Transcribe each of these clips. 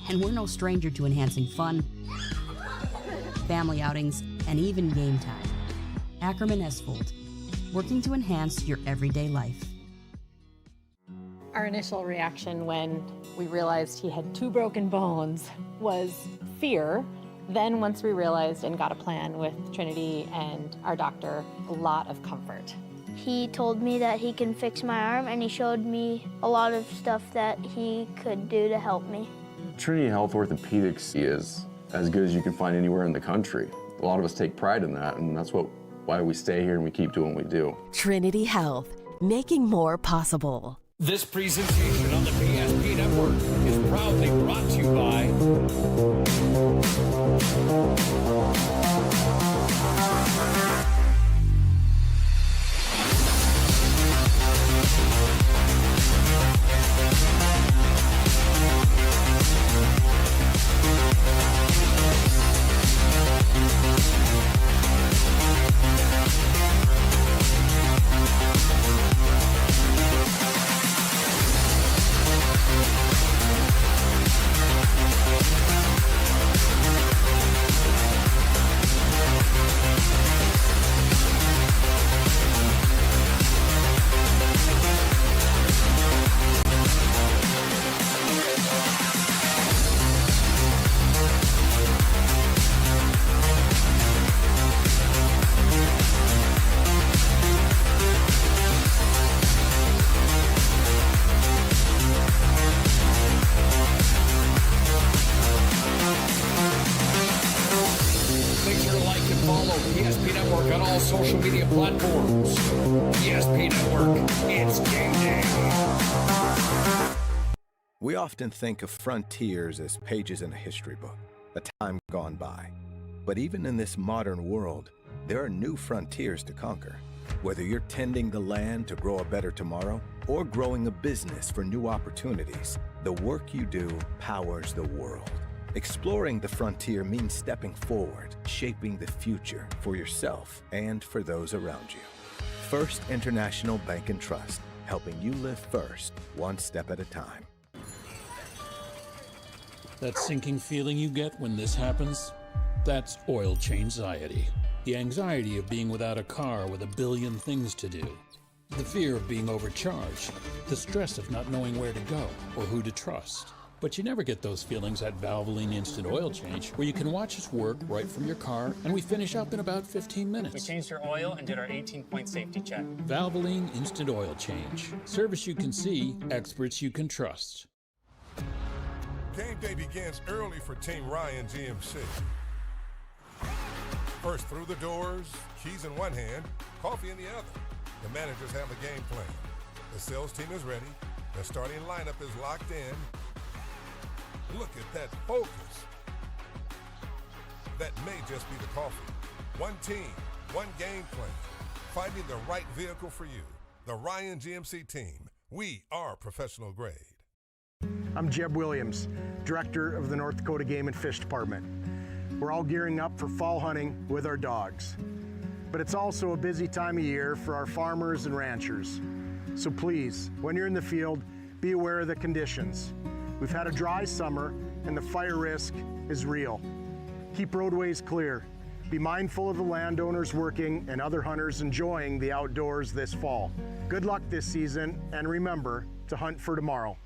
And we're no stranger to enhancing fun, family outings, and even game time. Ackerman Esfold, working to enhance your everyday life. Our initial reaction when we realized he had 2 broken bones was fear. Then once we realized and got a plan with Trinity and our doctor, a lot of comfort. He told me that he can fix my arm, and he showed me a lot of stuff that he could do to help me. Trinity Health Orthopedics is as good as you can find anywhere in the country. A lot of us take pride in that, and that's why we stay here and we keep doing what we do. Trinity Health, making more possible. This presentation on the PSP Network is proudly brought to you by PSP Network on all social media platforms. PSP Network, it's game day. We often think of frontiers as pages in a history book, a time gone by. But even in this modern world, there are new frontiers to conquer. Whether you're tending the land to grow a better tomorrow or growing a business for new opportunities, the work you do powers the world. Exploring the frontier means stepping forward, shaping the future for yourself and for those around you. First International Bank and Trust, helping you live first, one step at a time. That sinking feeling you get when this happens? That's oil change-anxiety. The anxiety of being without a car with a billion things to do. The fear of being overcharged. The stress of not knowing where to go or who to trust. But you never get those feelings at Valvoline Instant Oil Change, where you can watch us work right from your car, and we finish up in about 15 minutes. We changed your oil and did our 18-point safety check. Valvoline Instant Oil Change. Service you can see, experts you can trust. Game day begins early for Team Ryan GMC. First through the doors, keys in one hand, coffee in the other. The managers have a game plan. The sales team is ready. The starting lineup is locked in. Look at that focus. That may just be the coffee. One team, one game plan. Finding the right vehicle for you. The Ryan GMC team. We are professional grade. I'm Jeb Williams, Director of the North Dakota Game and Fish Department. We're all gearing up for fall hunting with our dogs. But it's also a busy time of year for our farmers and ranchers. So please, when you're in the field, be aware of the conditions. We've had a dry summer and the fire risk is real. Keep roadways clear. Be mindful of the landowners working and other hunters enjoying the outdoors this fall. Good luck this season, and remember to hunt for tomorrow.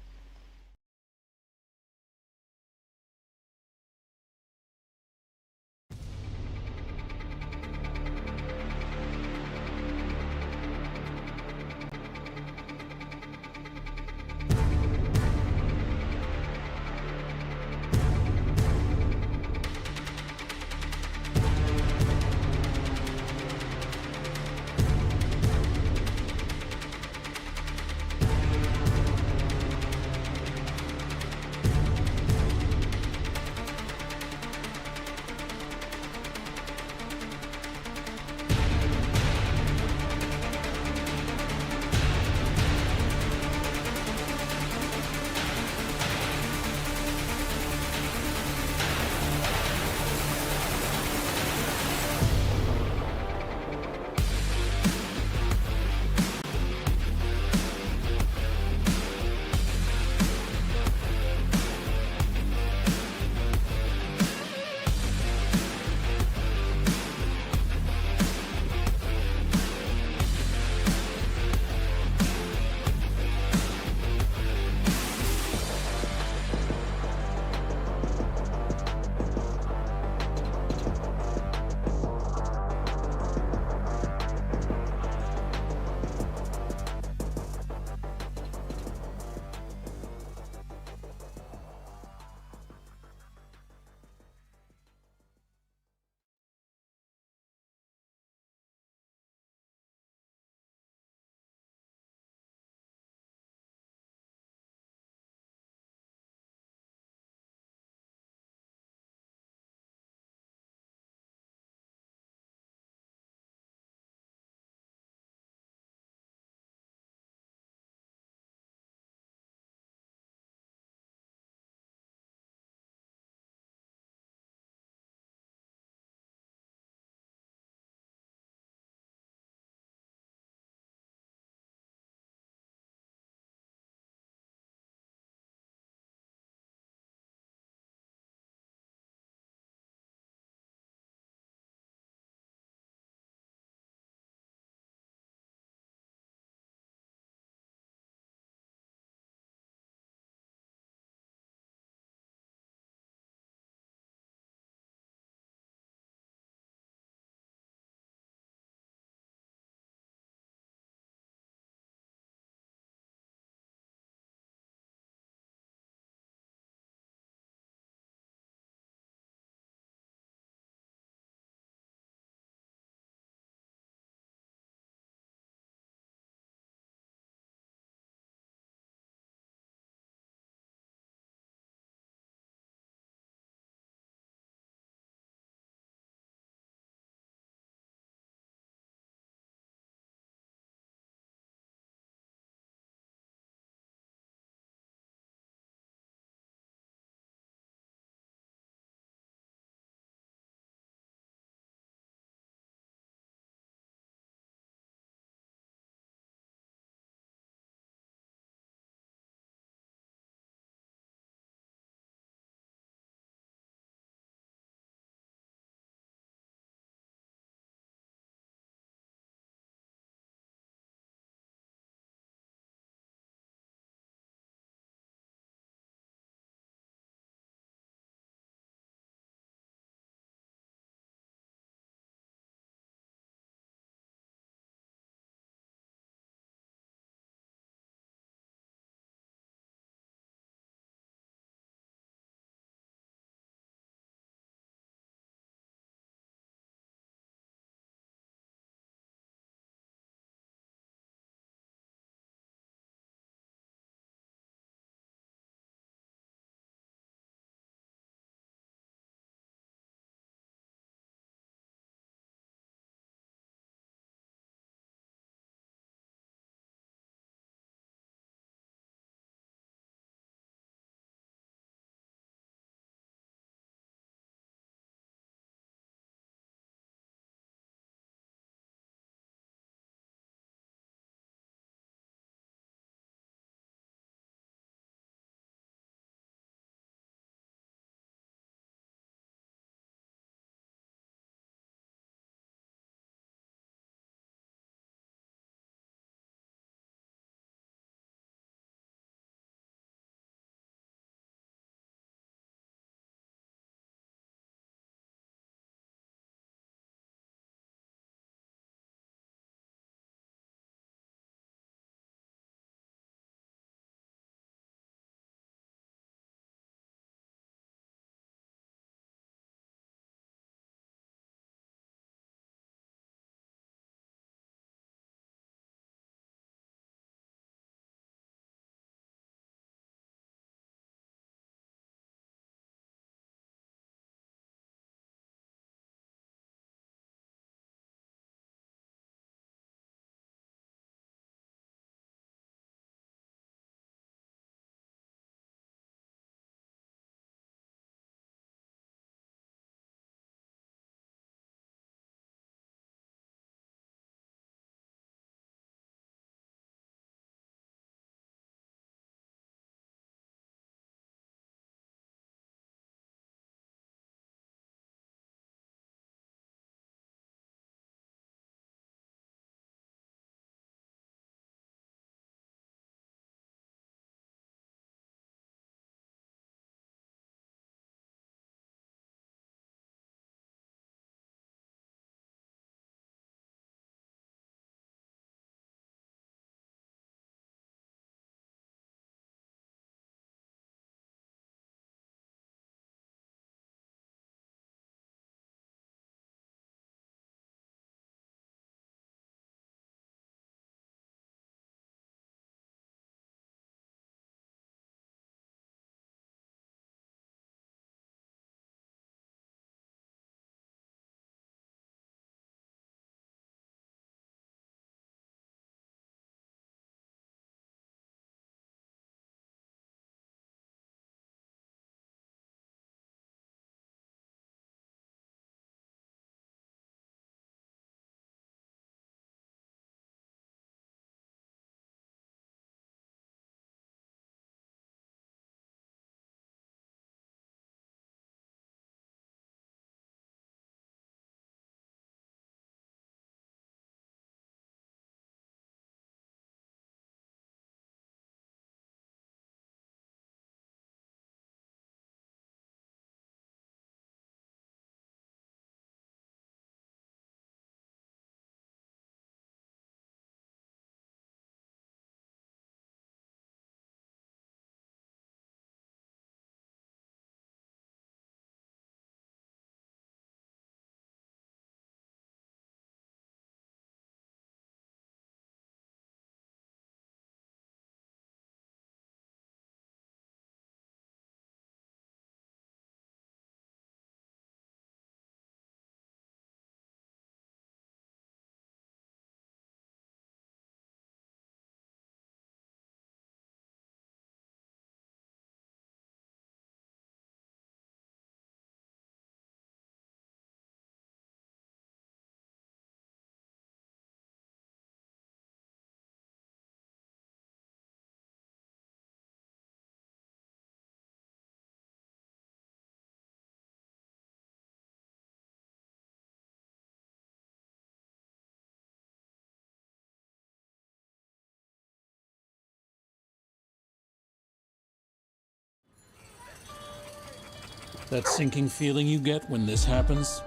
That sinking feeling you get when this happens?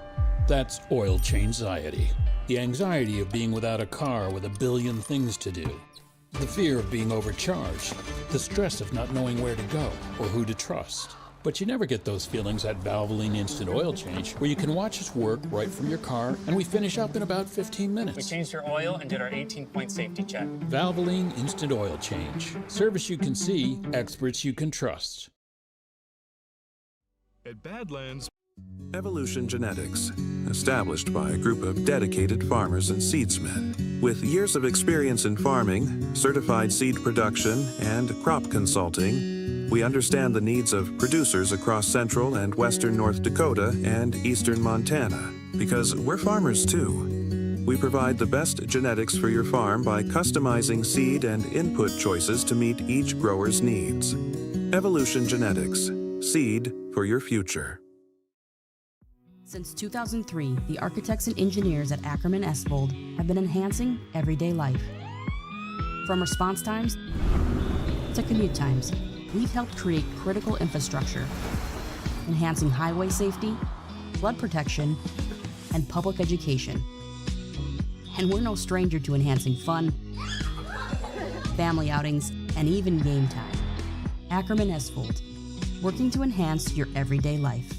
That's oil change anxiety. The anxiety of being without a car with a billion things to do. The fear of being overcharged. The stress of not knowing where to go or who to trust. But you never get those feelings at Valvoline Instant Oil Change, where you can watch us work right from your car, and we finish up in about 15 minutes. We changed your oil and did our 18-point safety check. Valvoline Instant Oil Change. Service you can see, experts you can trust. At Badlands, Evolution Genetics, established by a group of dedicated farmers and seedsmen. With years of experience in farming, certified seed production, and crop consulting, we understand the needs of producers across central and western North Dakota and eastern Montana, because we're farmers too. We provide the best genetics for your farm by customizing seed and input choices to meet each grower's needs. Evolution Genetics, seed for your future. Since 2003, the architects and engineers at Ackerman Esvold have been enhancing everyday life. From response times to commute times, we've helped create critical infrastructure, enhancing highway safety, flood protection, and public education. And we're no stranger to enhancing fun, family outings, and even game time. Ackerman Esvold, working to enhance your everyday life.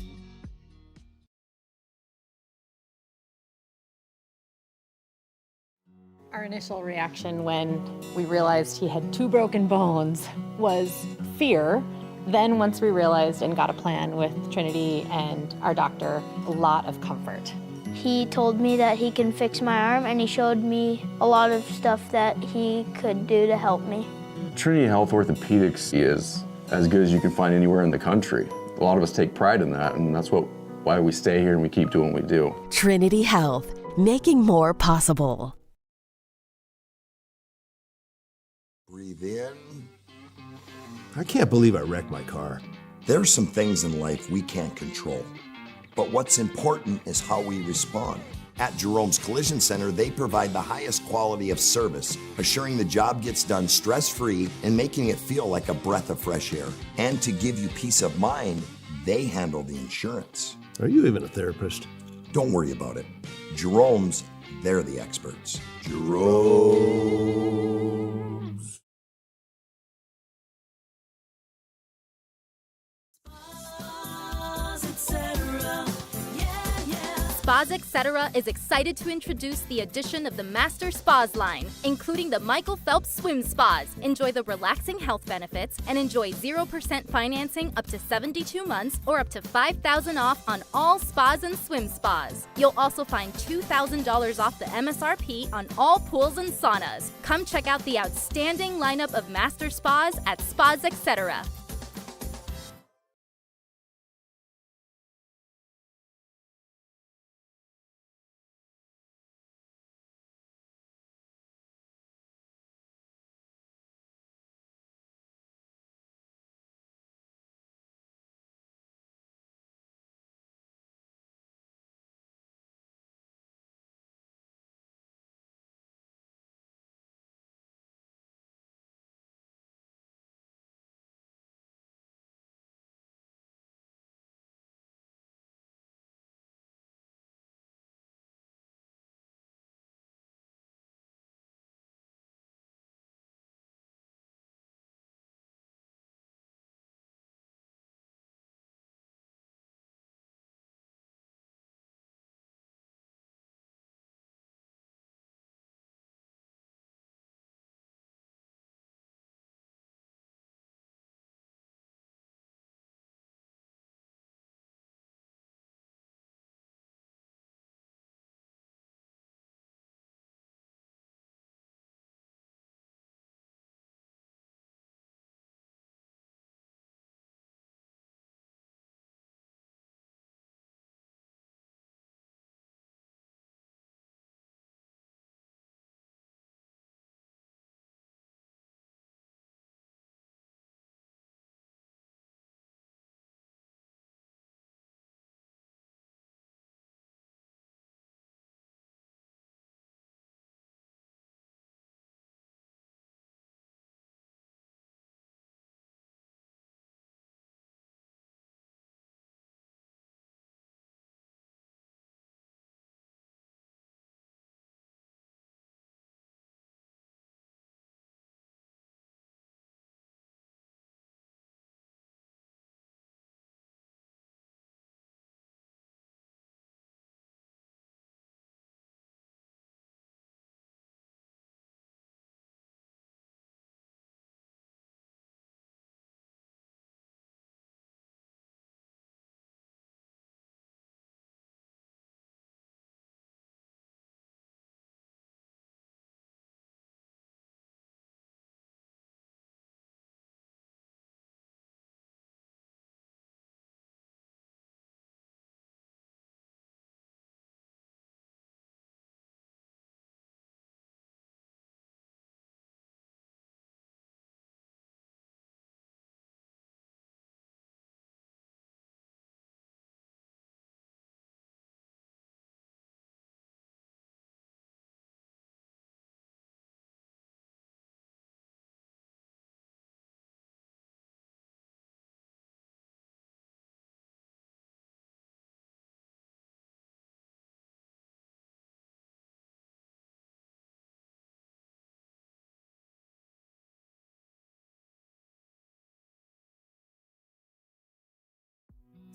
Our initial reaction when we realized he had 2 broken bones was fear. Then once we realized and got a plan with Trinity and our doctor, a lot of comfort. He told me that he can fix my arm, and he showed me a lot of stuff that he could do to help me. Trinity Health Orthopedics is as good as you can find anywhere in the country. A lot of us take pride in that, and that's why we stay here and we keep doing what we do. Trinity Health, making more possible. Breathe in. I can't believe I wrecked my car. There's some things in life we can't control. But what's important is how we respond. At Jerome's Collision Center, they provide the highest quality of service, assuring the job gets done stress-free and making it feel like a breath of fresh air. And to give you peace of mind, they handle the insurance. Are you even a therapist? Don't worry about it. Jerome's, they're the experts. Jerome's. Spas Etc. is excited to introduce the addition of the Master Spas line, including the Michael Phelps Swim Spas. Enjoy the relaxing health benefits and enjoy 0% financing up to 72 months or up to $5,000 off on all spas and swim spas. You'll also find $2,000 off the MSRP on all pools and saunas. Come check out the outstanding lineup of Master Spas at Spas Etc.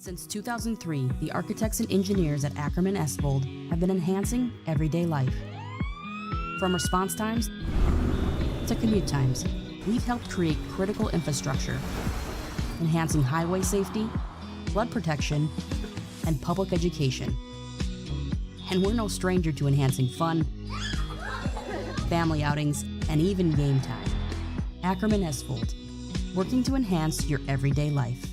Since 2003, the architects and engineers at Ackerman Estvold have been enhancing everyday life. From response times to commute times, we've helped create critical infrastructure, enhancing highway safety, flood protection, and public education. And we're no stranger to enhancing fun, family outings, and even game time. Ackerman Estvold, working to enhance your everyday life.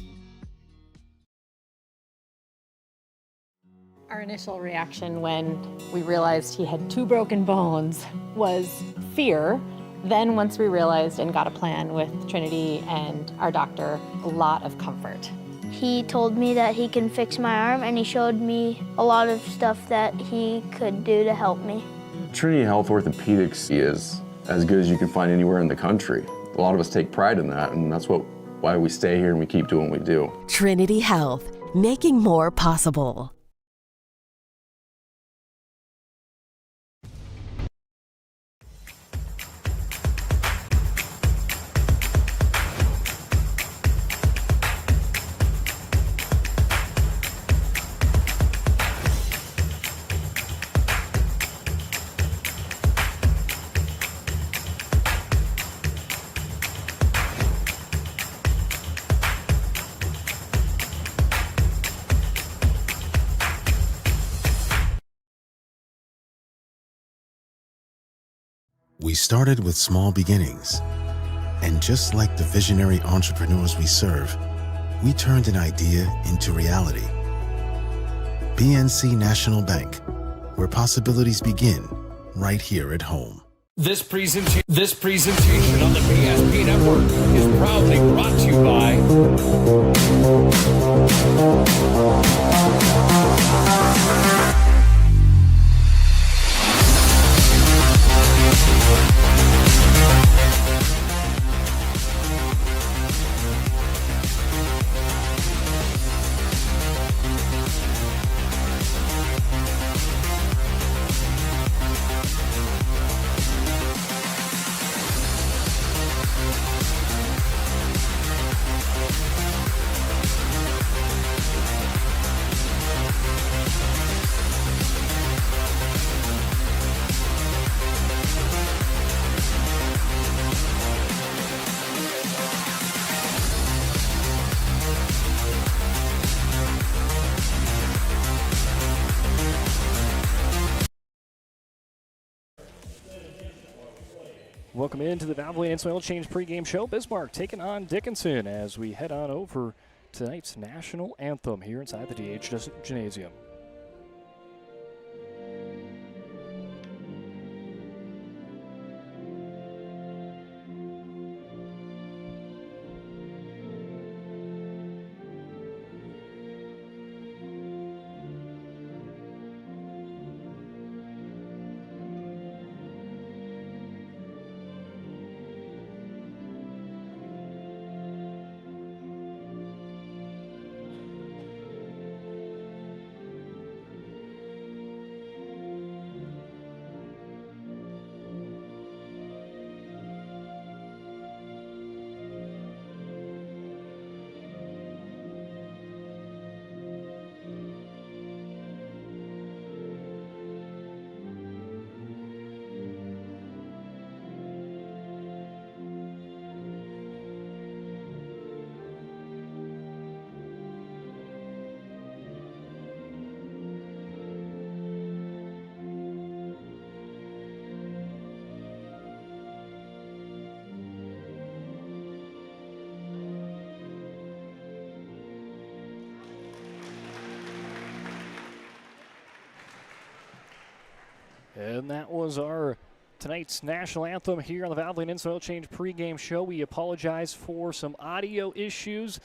Our initial reaction when we realized he had 2 broken bones was fear. Then once we realized and got a plan with Trinity and our doctor, a lot of comfort. He told me that he can fix my arm, and he showed me a lot of stuff that he could do to help me. Trinity Health Orthopedics is as good as you can find anywhere in the country. A lot of us take pride in that, and that's why we stay here and we keep doing what we do. Trinity Health, making more possible. We started with small beginnings, and just like the visionary entrepreneurs we serve, we turned an idea into reality. PNC National Bank, where possibilities begin right here at home. This presentation on the PSP Network is proudly brought to you by Welcome into the Valvoline Instant Oil Change pregame show. Bismarck taking on Dickinson as we head on over tonight's national anthem here inside the DH Gymnasium. And that was our tonight's national anthem here on the Valvoline Instant Oil Change pregame show. We apologize for some audio issues.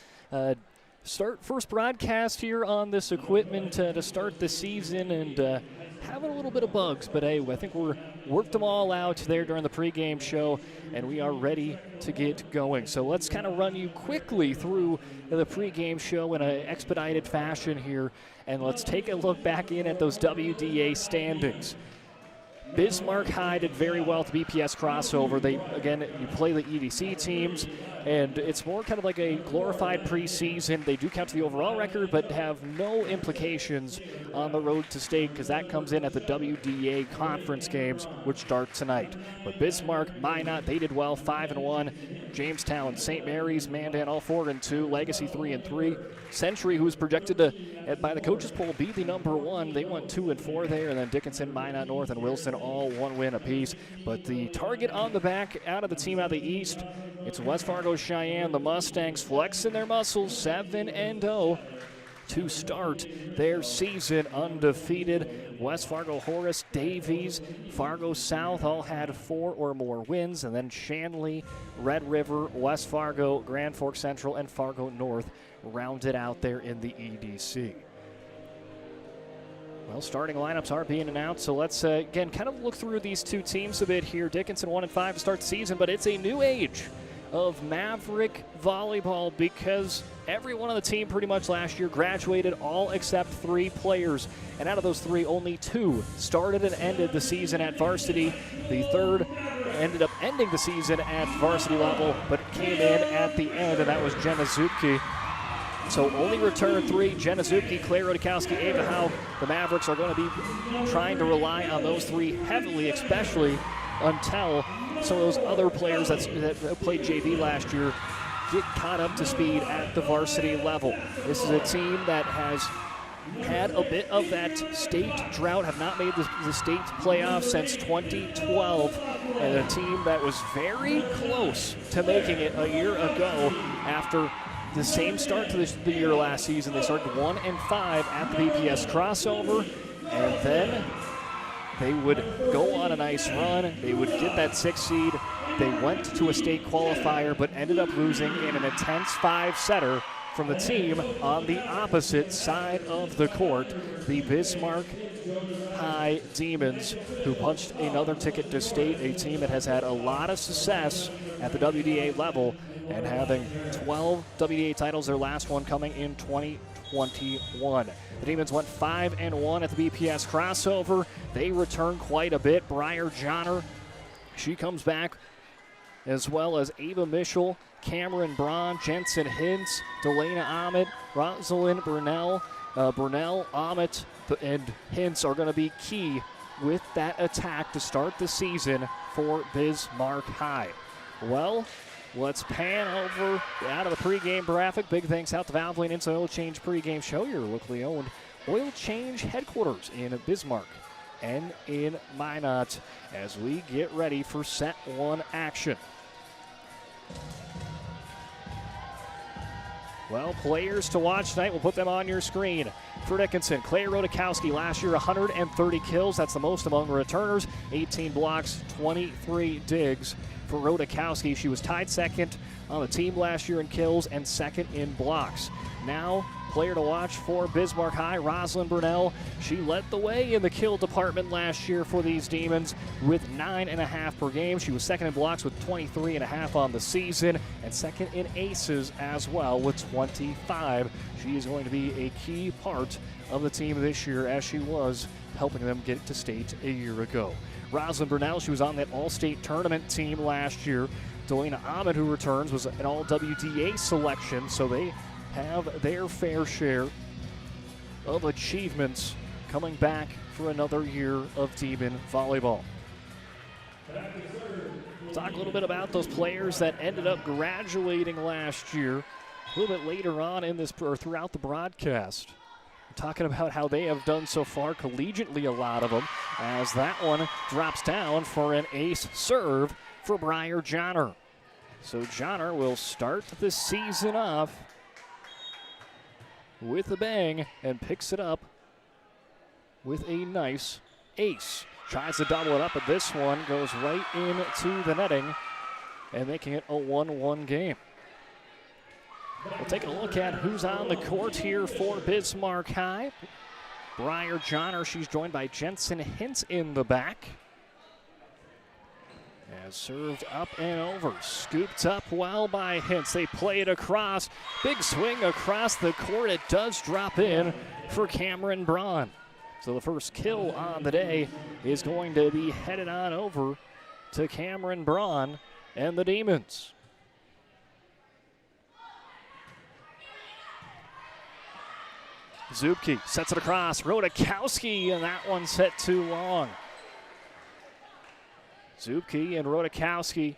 First broadcast here on this equipment to start the season, and having a little bit of bugs, but hey, I think we're worked them all out there during the pregame show, and we are ready to get going. So let's kind of run you quickly through the pregame show in an expedited fashion here, and let's take a look back in at those WDA standings. Bismarck High did very well at the BPS crossover. You play the EDC teams. and it's more kind of like a glorified preseason. They do count to the overall record, but have no implications on the road to state because that comes in at the WDA conference games, which start tonight. But Bismarck, Minot, they did well, 5-1. Jamestown, St. Mary's, Mandan, all 4-2. Legacy 3-3. Century, who was projected to, by the coaches poll, be the number one. They went 2-4 there, and then Dickinson, Minot, North, and Wilson all 1 win apiece. But the target on the back out of the team out of the East, it's West Fargo Cheyenne. The Mustangs flexing their muscles, 7-0 to start their season undefeated. West Fargo, Horace, Davies, Fargo South all had 4 or more wins, and then Shanley, Red River, West Fargo, Grand Forks Central, and Fargo North rounded out there in the EDC. Well, starting lineups are being announced, so let's again kind of look through these two teams a bit here. Dickinson 1-5 to start the season, but it's a new age of Maverick volleyball because everyone on the team pretty much last year graduated, all except 3 players. And out of those 3, only 2 started and ended the season at varsity. The third ended up ending the season at varsity level, but it came in at the end, and that was Jenna Zupke. So only return 3, Jenna Zupke, Claire Rodakowski, Ava Howe. The Mavericks are going to be trying to rely on those 3 heavily, especially until some of those other players that played JV last year get caught up to speed at the varsity level. This is a team that has had a bit of that state drought, have not made the state playoffs since 2012, and a team that was very close to making it a year ago after the same start to the year last season. They started 1-5 at the BPS crossover, and then they would go on a nice run. They would get that 6th seed. They went to a state qualifier, but ended up losing in an intense 5-setter from the team on the opposite side of the court, the Bismarck High Demons, who punched another ticket to state, a team that has had a lot of success at the WDA level and having 12 WDA titles, their last one coming in 2021. The Demons went 5-1 at the BPS crossover. They return quite a bit. Briar Johnner, she comes back, as well as Ava Mischel, Cameron Braun, Jensen Hintz, Delana Ahmed, Rosalind Burnell. Burnell, Ahmed, and Hintz are going to be key with that attack to start the season for Bismarck High. Well, let's pan over out of the pregame graphic. Big thanks out to Valvoline Instant Oil Change pregame show, your locally owned oil change headquarters in Bismarck and in Minot as we get ready for set 1 action. Well, players to watch tonight, we'll put them on your screen. For Dickinson, Claire Rodakowski, last year 130 kills. That's the most among returners. 18 blocks, 23 digs. For Rodakowski, she was tied second on the team last year in kills and second in blocks. Now, player to watch for Bismarck High, Rosalind Burnell. She led the way in the kill department last year for these Demons with 9.5 per game. She was second in blocks with 23.5 on the season and second in aces as well with 25. She is going to be a key part of the team this year as she was helping them get to state a year ago. Rosalind Burnell, she was on that all-state tournament team last year. Delana Ahmed, who returns, was an all-WDA selection, so they have their fair share of achievements coming back for another year of Demon volleyball. Talk a little bit about those players that ended up graduating last year a little bit later on in this, or throughout the broadcast. We're talking about how they have done so far collegiately, a lot of them, as that one drops down for an ace serve for Briar Johnner. So Johnner will start the season off with a bang and picks it up with a nice ace. Tries to double it up, but this one goes right into the netting and making it a 1-1 game. We'll take a look at who's on the court here for Bismarck High. Briar Johnner, she's joined by Jensen Hintz in the back. As served up and over, scooped up well by Hintz. They play it across, big swing across the court. It does drop in for Cameron Braun. So the first kill on the day is going to be headed on over to Cameron Braun and the Demons. Zupke sets it across. Rodakowski, and that one set too long. Zupke and Rodakowski,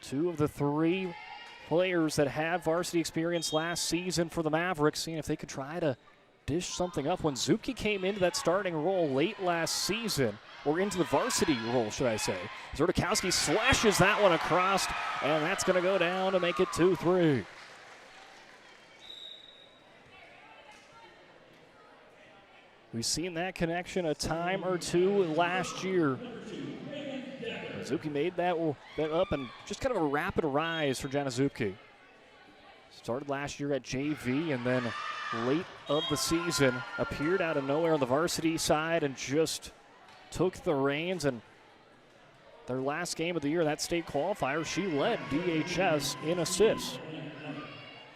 two of the three players that had varsity experience last season for the Mavericks, seeing if they could try to dish something up. When Zupke came into that starting role late last season, or into the varsity role, should I say, Rodakowski slashes that one across, and that's going to go down to make it 2-3. We've seen that connection a time or two last year. Zupke made that up, and just kind of a rapid rise for Jenna Zupke. Started last year at JV, and then late of the season appeared out of nowhere on the varsity side and just took the reins. And their last game of the year, that state qualifier, she led DHS in assists.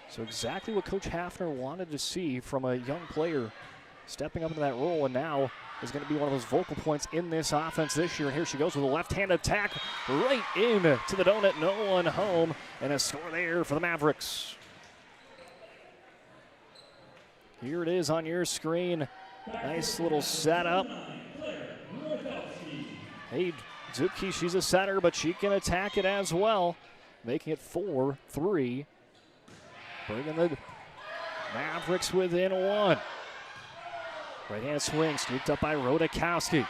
So exactly what Coach Hafner wanted to see from a young player stepping up into that role, and now is going to be one of those vocal points in this offense this year. And here she goes with a left-hand attack right into the donut. No one home, and a score there for the Mavericks. Here it is on your screen. Nice little setup. Hey, Zupke, she's a setter, but she can attack it as well, making it 4-3. Bringing the Mavericks within one. Right-hand swing, scooped up by Rodakowski.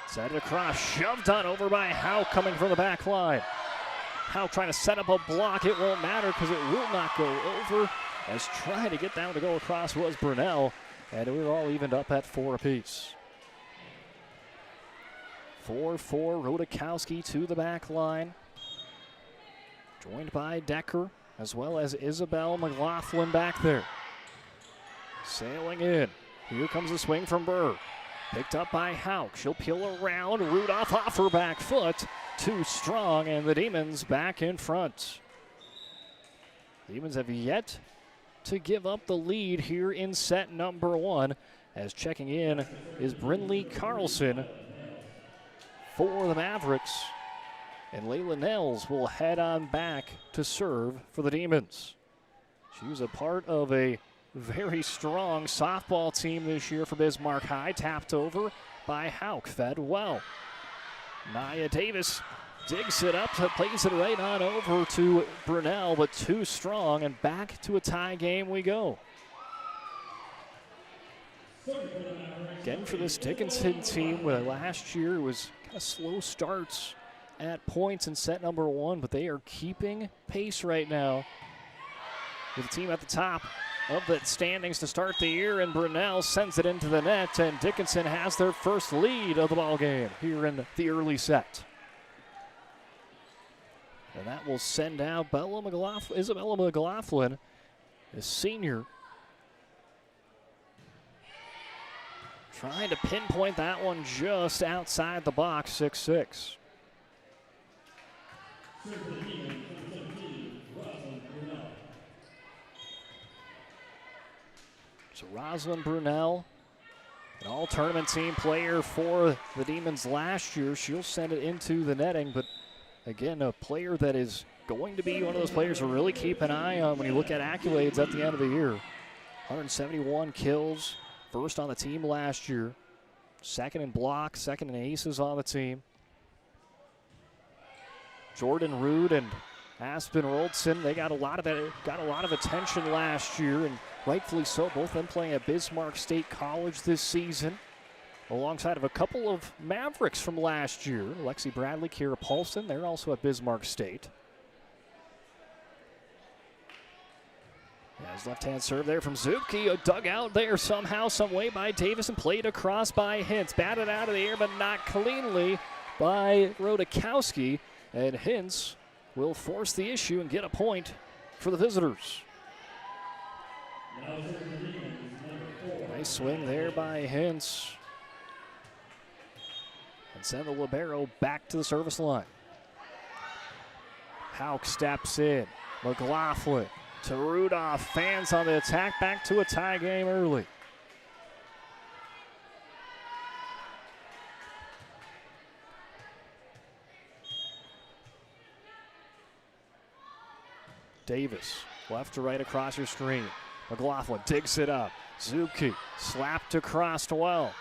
Set it across, shoved on over by Howe coming from the back line. Howe trying to set up a block. It won't matter because it will not go over. As trying to get down to go across was Brunel, and we were all evened up at 4 apiece. 4-4, Rodakowski to the back line. Joined by Decker, as well as Isabel McLaughlin back there. Sailing in. Here comes a swing from Burr. Picked up by Hauk. She'll peel around. Rudolph off her back foot. Too strong, and the Demons back in front. Demons have yet to give up the lead here in set number one, as checking in is Brynlee Carlson for the Mavericks. And Layla Nels will head on back to serve for the Demons. She was a part of a very strong softball team this year for Bismarck High. Tapped over by Hauk, fed well. Nia Davis digs it up, plays it right on over to Brunel, but too strong, and back to a tie game we go. Again, for this Dickinson team, where last year was kind of slow starts at points in set number one, but they are keeping pace right now with the team at the top of the standings to start the year, and Brunel sends it into the net, and Dickinson has their first lead of the ball game here in the early set. And that will send out Isabella McLaughlin, a senior, trying to pinpoint that one just outside the box, 6-6. So Rosalind Brunel, an all-tournament team player for the Demons last year. She'll send it into the netting, but again, a player that is going to be one of those players to really keep an eye on when you look at accolades at the end of the year. 171 kills, first on the team last year. Second in blocks, second in aces on the team. Jordan Rood and Aspen Roldson, they got a lot of attention last year, and rightfully so. Both of them playing at Bismarck State College this season, alongside of a couple of Mavericks from last year. Lexi Bradley, Kira Paulson, they're also at Bismarck State. As left-hand serve there from Zupke, dug out there somehow, some way by Davis, and played across by Hintz. Batted out of the air, but not cleanly by Rodakowski, and Hintz will force the issue and get a point for the visitors. Nice swing there by Hintz. And send the libero back to the service line. Hauk steps in. McLaughlin to Rudolph. Fans on the attack, back to a tie game early. Davis, left to right across your screen. McLaughlin digs it up. Zuki slapped across well.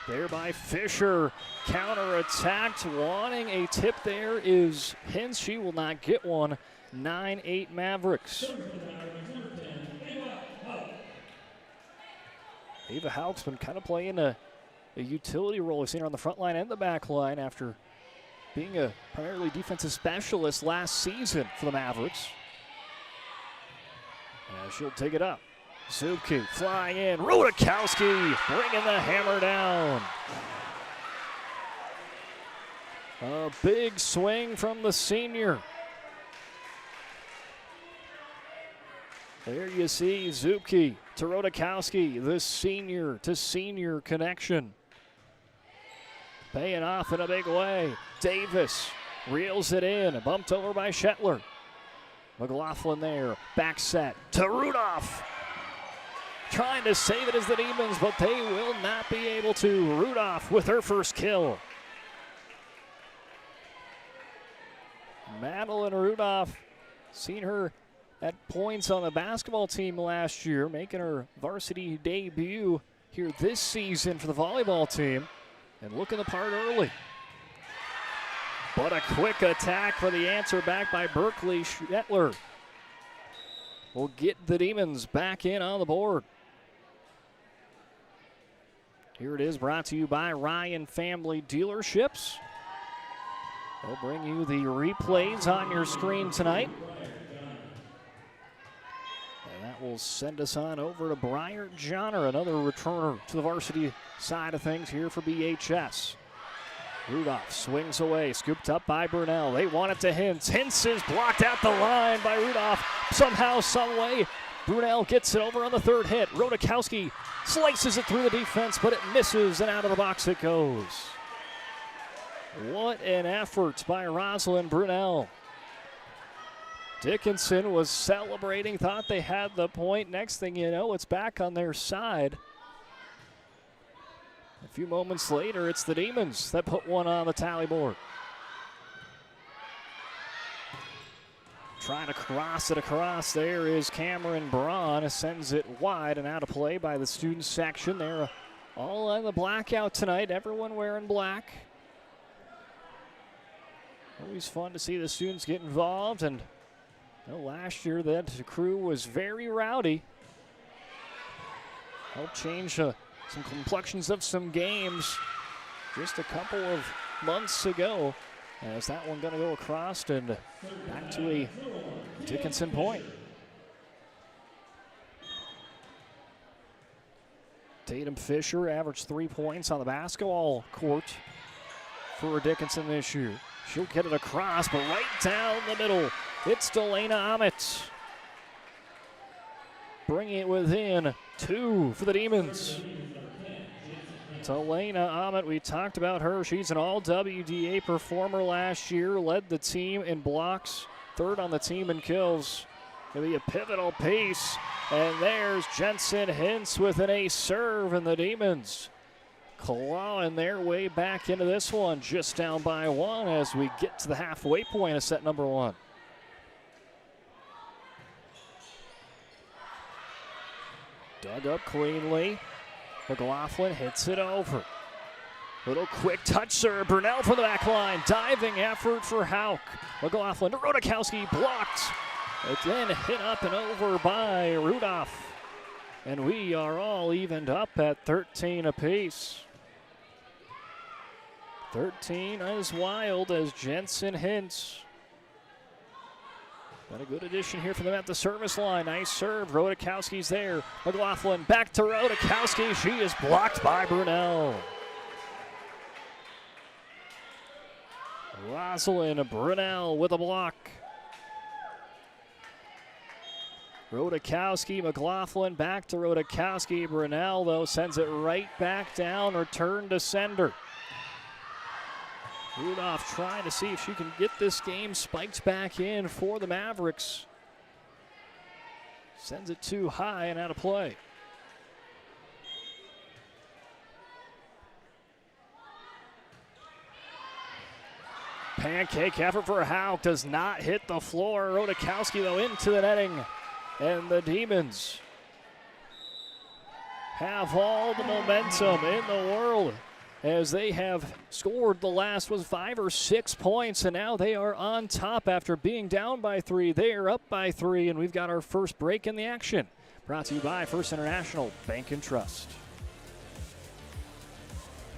There by Fisher. Counter-attacked. Wanting a tip there is Hintz. She will not get one. 9-8 Mavericks. Ava Hauk's been kind of playing a utility role. We've seen her on the front line and the back line after being a primarily defensive specialist last season for the Mavericks. And she'll take it up. Zubke flying in. Rudakowski bringing the hammer down. A big swing from the senior. There you see Zubke to Rudakowski, the senior to senior connection. Paying off in a big way. Davis reels it in, bumped over by Shetler. McLaughlin there, back set to Rudolph. Trying to save it as the Demons, but they will not be able to. Rudolph with her first kill. Madeline Rudolph, seen her at points on the basketball team last year, making her varsity debut here this season for the volleyball team, and looking the part early. But a quick attack for the answer back by Berkeley. Shetler will get the Demons back in on the board. Here it is, brought to you by Ryan Family Dealerships. They'll bring you the replays on your screen tonight. And that will send us on over to Briar Johnner, another returner to the varsity side of things here for BHS. Rudolph swings away, scooped up by Brunel. They want it to Hintz. Hintz is blocked at the line by Rudolph. Somehow, some way, Brunel gets it over on the third hit. Rudakowski slices it through the defense, but it misses, and out of the box it goes. What an effort by Rosalind Brunel. Dickinson was celebrating, thought they had the point. Next thing you know, it's back on their side. A few moments later, it's the Demons that put one on the tally board. Trying to cross it across. There is Cameron Braun. Sends it wide and out of play by the student section. They're all on the blackout tonight. Everyone wearing black. Always fun to see the students get involved. And last year that crew was very rowdy. Helped change some complexions of some games just a couple of months ago. As that one going to go across and back to a Dickinson point. Tatum Fisher averaged 3 points on the basketball court for Dickinson this year. She'll get it across, but right down the middle, it's Delana Ahmet. Bringing it within 2 for the Demons. Delana Ahmet, we talked about her. She's an all-WDA performer last year, led the team in blocks, 3rd on the team in kills. It'll be a pivotal piece. And there's Jensen Hintz with an ace serve, and the Demons clawing their way back into this one, just down by 1 as we get to the halfway point of set number 1. Dug up cleanly. McLaughlin hits it over. Little quick touch serve. Brunel from the back line. Diving effort for Hauk. McLaughlin to Rudakowski. Blocked. Again hit up and over by Rudolph. And we are all evened up at 13 apiece. 13 as wild as Jensen Hintz. Got a good addition here for them at the service line. Nice serve. Rudakowski's there. McLaughlin back to Rudakowski. She is blocked by Brunel. Rosalind Brunel with a block. Rudakowski, McLaughlin back to Rudakowski. Brunel, though, sends it right back down. Return to sender. Rudolph trying to see if she can get this game spiked back in for the Mavericks. Sends it too high and out of play. Pancake effort for Hauk, does not hit the floor. Rudakowski, though, into the netting. And the Demons have all the momentum in the world, as they have scored the last was 5 or 6 points, and now they are on top after being down by 3. They are up by 3, and we've got our first break in the action. Brought to you by First International Bank and Trust.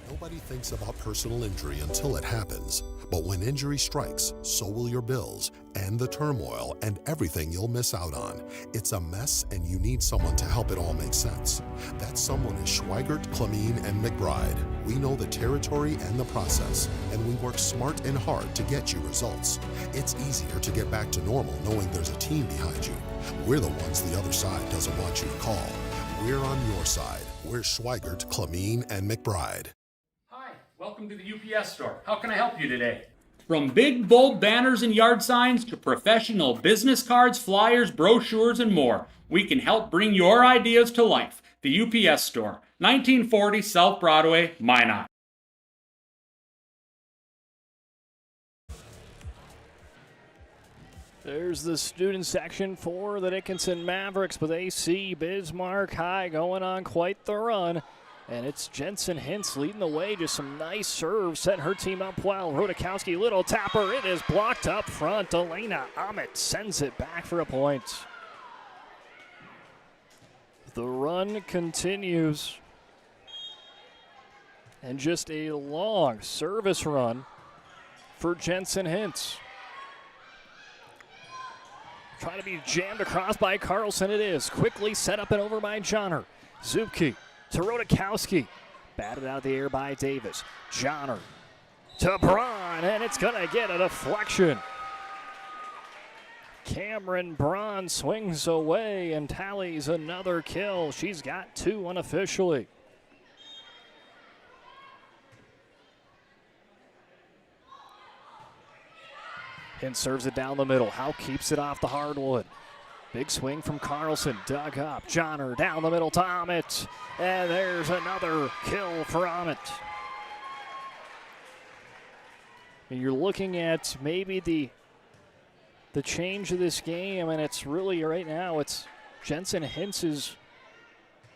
Nobody thinks about personal injury until it happens. But when injury strikes, so will your bills and the turmoil and everything you'll miss out on. It's a mess, and you need someone to help it all make sense. That someone is Schweigert, Clemene, and McBride. We know the territory and the process, and we work smart and hard to get you results. It's easier to get back to normal knowing there's a team behind you. We're the ones the other side doesn't want you to call. We're on your side. We're Schweigert, Clemene, and McBride. Welcome to the UPS store. How can I help you today? From big, bold banners and yard signs to professional business cards, flyers, brochures, and more, we can help bring your ideas to life. The UPS store, 1940 South Broadway, Minot. There's the student section for the Dickinson Mavericks, but they see Bismarck High going on quite the run. And it's Jensen Hintz leading the way. Just some nice serves, setting her team up well. Rodakowski, little tapper. It is blocked up front. Elena Ahmet sends it back for a point. The run continues. And just a long service run for Jensen Hintz. Trying to be jammed across by Carlson. It is. Quickly set up and over by Johnner. Zupke to Rodakowski. Batted out of the air by Davis. Johnner to Braun, and it's going to get a deflection. Cameron Braun swings away and tallies another kill. She's got 2 unofficially. And serves it down the middle. Howe keeps it off the hardwood. Big swing from Carlson, dug up. Johnner down the middle to Ahmet. And there's another kill for Ahmet. And you're looking at maybe the change of this game, and it's really right now, it's Jensen Hintz's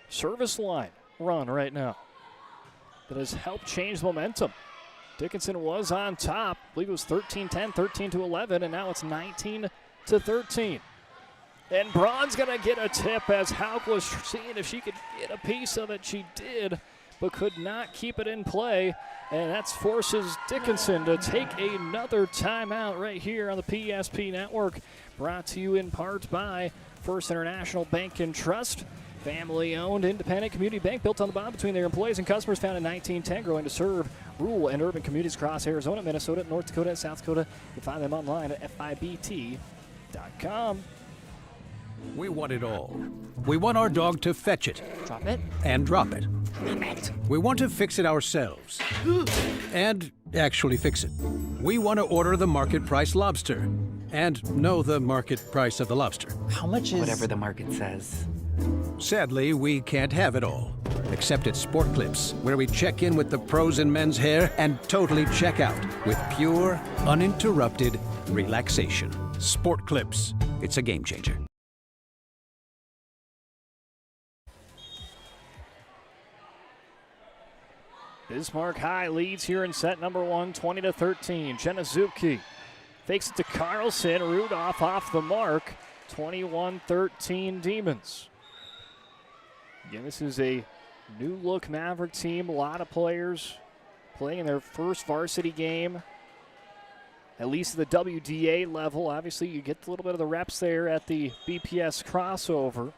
service line run right now that has helped change momentum. Dickinson was on top. I believe it was 13-10, 13-11, and now it's 19-13. And Braun's going to get a tip as Hauk was seeing if she could get a piece of it. She did, but could not keep it in play. And that forces Dickinson to take another timeout right here on the PSP Network. Brought to you in part by First International Bank and Trust. Family-owned, independent community bank built on the bond between their employees and customers, found in 1910, growing to serve rural and urban communities across Arizona, Minnesota, North Dakota, and South Dakota. You can find them online at FIBT.com. We want it all. We want our dog to fetch it. Drop it. And drop it. We want to fix it ourselves. And actually fix it. We want to order the market price lobster. And know the market price of the lobster. How much is... Whatever the market says. Sadly, we can't have it all. Except at Sport Clips, where we check in with the pros in men's hair and totally check out with pure, uninterrupted relaxation. Sport Clips. It's a game changer. Bismarck High leads here in set number 1, 20-13. Jenna Zupke fakes it to Carlson. Rudolph off the mark. 21-13 Demons. Again, this is a new-look Maverick team. A lot of players playing in their first varsity game, at least at the WDA level. Obviously, you get a little bit of the reps there at the BPS crossover.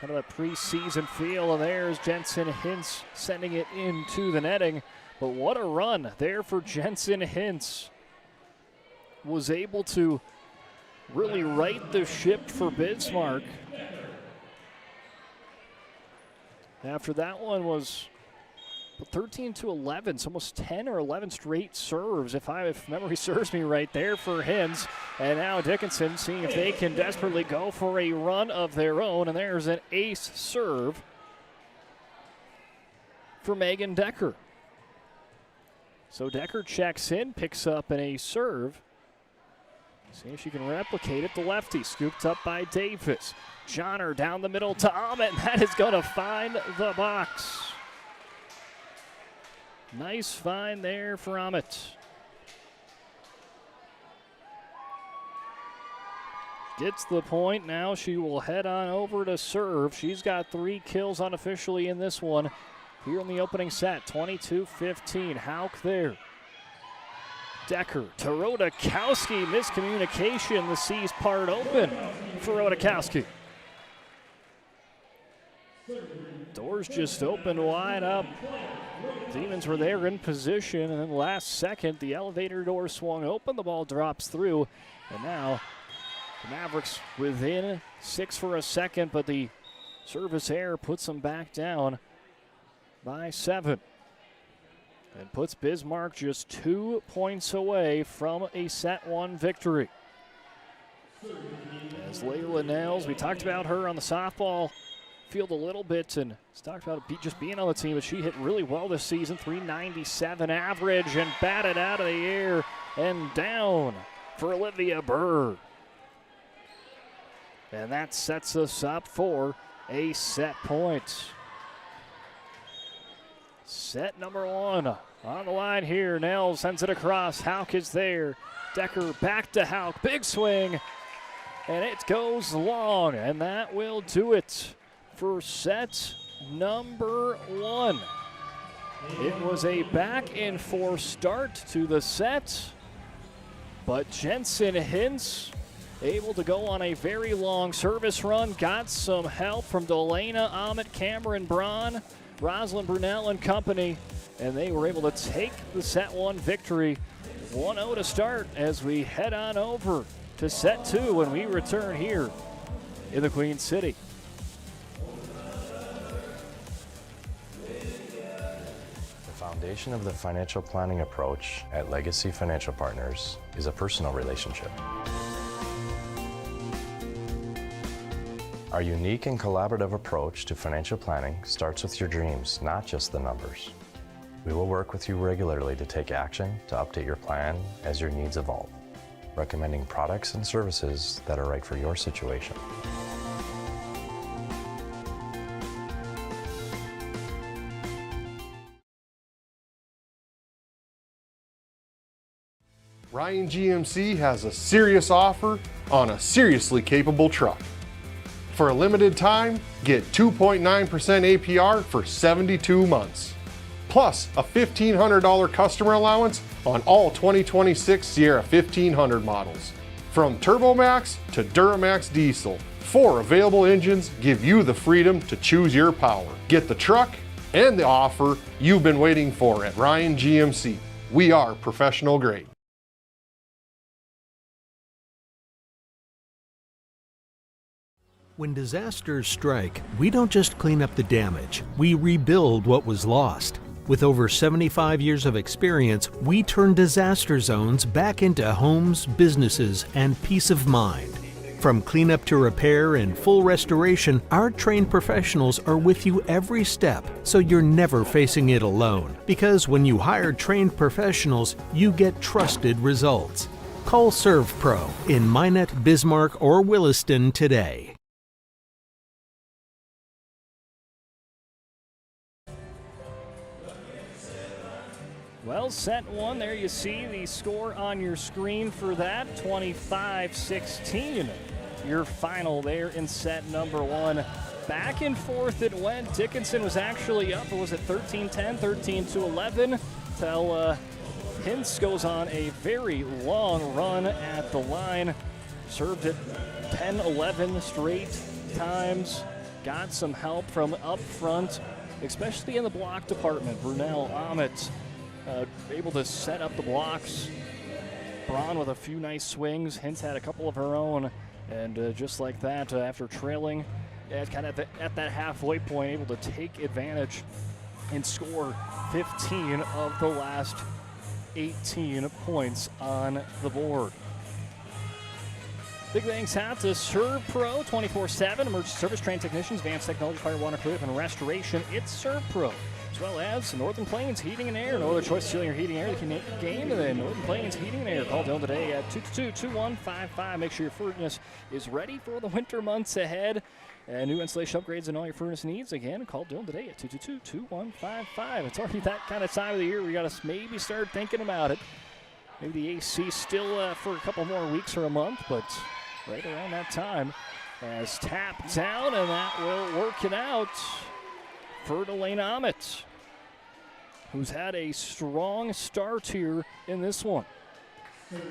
Kind of a preseason feel, and there's Jensen Hintz sending it into the netting. But what a run there for Jensen Hintz. Was able to really right the ship for Bismarck. After that one was 13-11, it's almost 10 or 11 straight serves, if memory serves me right there for Hintz. And now Dickinson seeing if they can desperately go for a run of their own, and there's an ace serve for Megan Decker. So Decker checks in, picks up an ace serve. See if she can replicate it. The lefty scooped up by Davis. Johnner down the middle to Ahmet. That is going to find the box. Nice find there for Ahmet. Gets the point. Now she will head on over to serve. She's got 3 kills unofficially in this one here in the opening set. 22-15. Hauk there. Decker to Rodakowski. Miscommunication. The C's part open for Rodakowski. Doors just opened wide up. Demons were there in position, and then last second, the elevator door swung open. The ball drops through, and now the Mavericks within 6 for a second, but the service error puts them back down by 7. And puts Bismarck just 2 points away from a set 1 victory. As Layla Nails, we talked about her on the softball field a little bit and talked about just being on the team, but she hit really well this season. 397 average and batted out of the air and down for Olivia Burr. And that sets us up for a set point. Set number 1 on the line here. Nell sends it across. Hauk is there. Decker back to Hauk. Big swing. And it goes long. And that will do it for set number 1. It was a back and forth start to the set. But Jensen Hintz able to go on a very long service run. Got some help from Delana Ahmet, Cameron Braun, Rosalind Brunel and company, and they were able to take the set 1 victory. 1-0 to start as we head on over to set 2 when we return here in the Queen City. The foundation of the financial planning approach at Legacy Financial Partners is a personal relationship. Our unique and collaborative approach to financial planning starts with your dreams, not just the numbers. We will work with you regularly to take action to update your plan as your needs evolve, recommending products and services that are right for your situation. Ryan GMC has a serious offer on a seriously capable truck. For a limited time, get 2.9% APR for 72 months, plus a $1,500 customer allowance on all 2026 Sierra 1500 models. From TurboMax to Duramax Diesel, 4 available engines give you the freedom to choose your power. Get the truck and the offer you've been waiting for at Ryan GMC. We are professional grade. When disasters strike, we don't just clean up the damage, we rebuild what was lost. With over 75 years of experience, we turn disaster zones back into homes, businesses, and peace of mind. From cleanup to repair and full restoration, our trained professionals are with you every step, so you're never facing it alone. Because when you hire trained professionals, you get trusted results. Call ServPro in Minot, Bismarck, or Williston today. Well, set 1, there you see the score on your screen for that, 25-16. Your final there in set number 1. Back and forth it went. Dickinson was actually up, or was it 13-10, 13-11, till Hintz goes on a very long run at the line. Served it 10-11 straight times. Got some help from up front, especially in the block department. Brunel, Ahmet, able to set up the blocks. Braun with a few nice swings. Hintz had a couple of her own. And just like that, after trailing at that halfway point, able to take advantage and score 15 of the last 18 points on the board. Big thanks out to ServPro 24/7, emergency service trained technicians, advanced technology, fire, water, proof, and restoration. It's ServPro. as well as Northern Plains Heating and Air. No other choice stealing your heating and air. The game, and then Northern Plains Heating and Air. Call Dylan today at 222-2155. Make sure your furnace is ready for the winter months ahead. And new installation upgrades and all your furnace needs. Again, call Dylan today at 222-2155. It's already that kind of time of the year. We got to maybe start thinking about it. Maybe the AC still for a couple more weeks or a month, but right around that time. As tapped down, and that will work it out for Delane Ahmet, who's had a strong start here in this one. And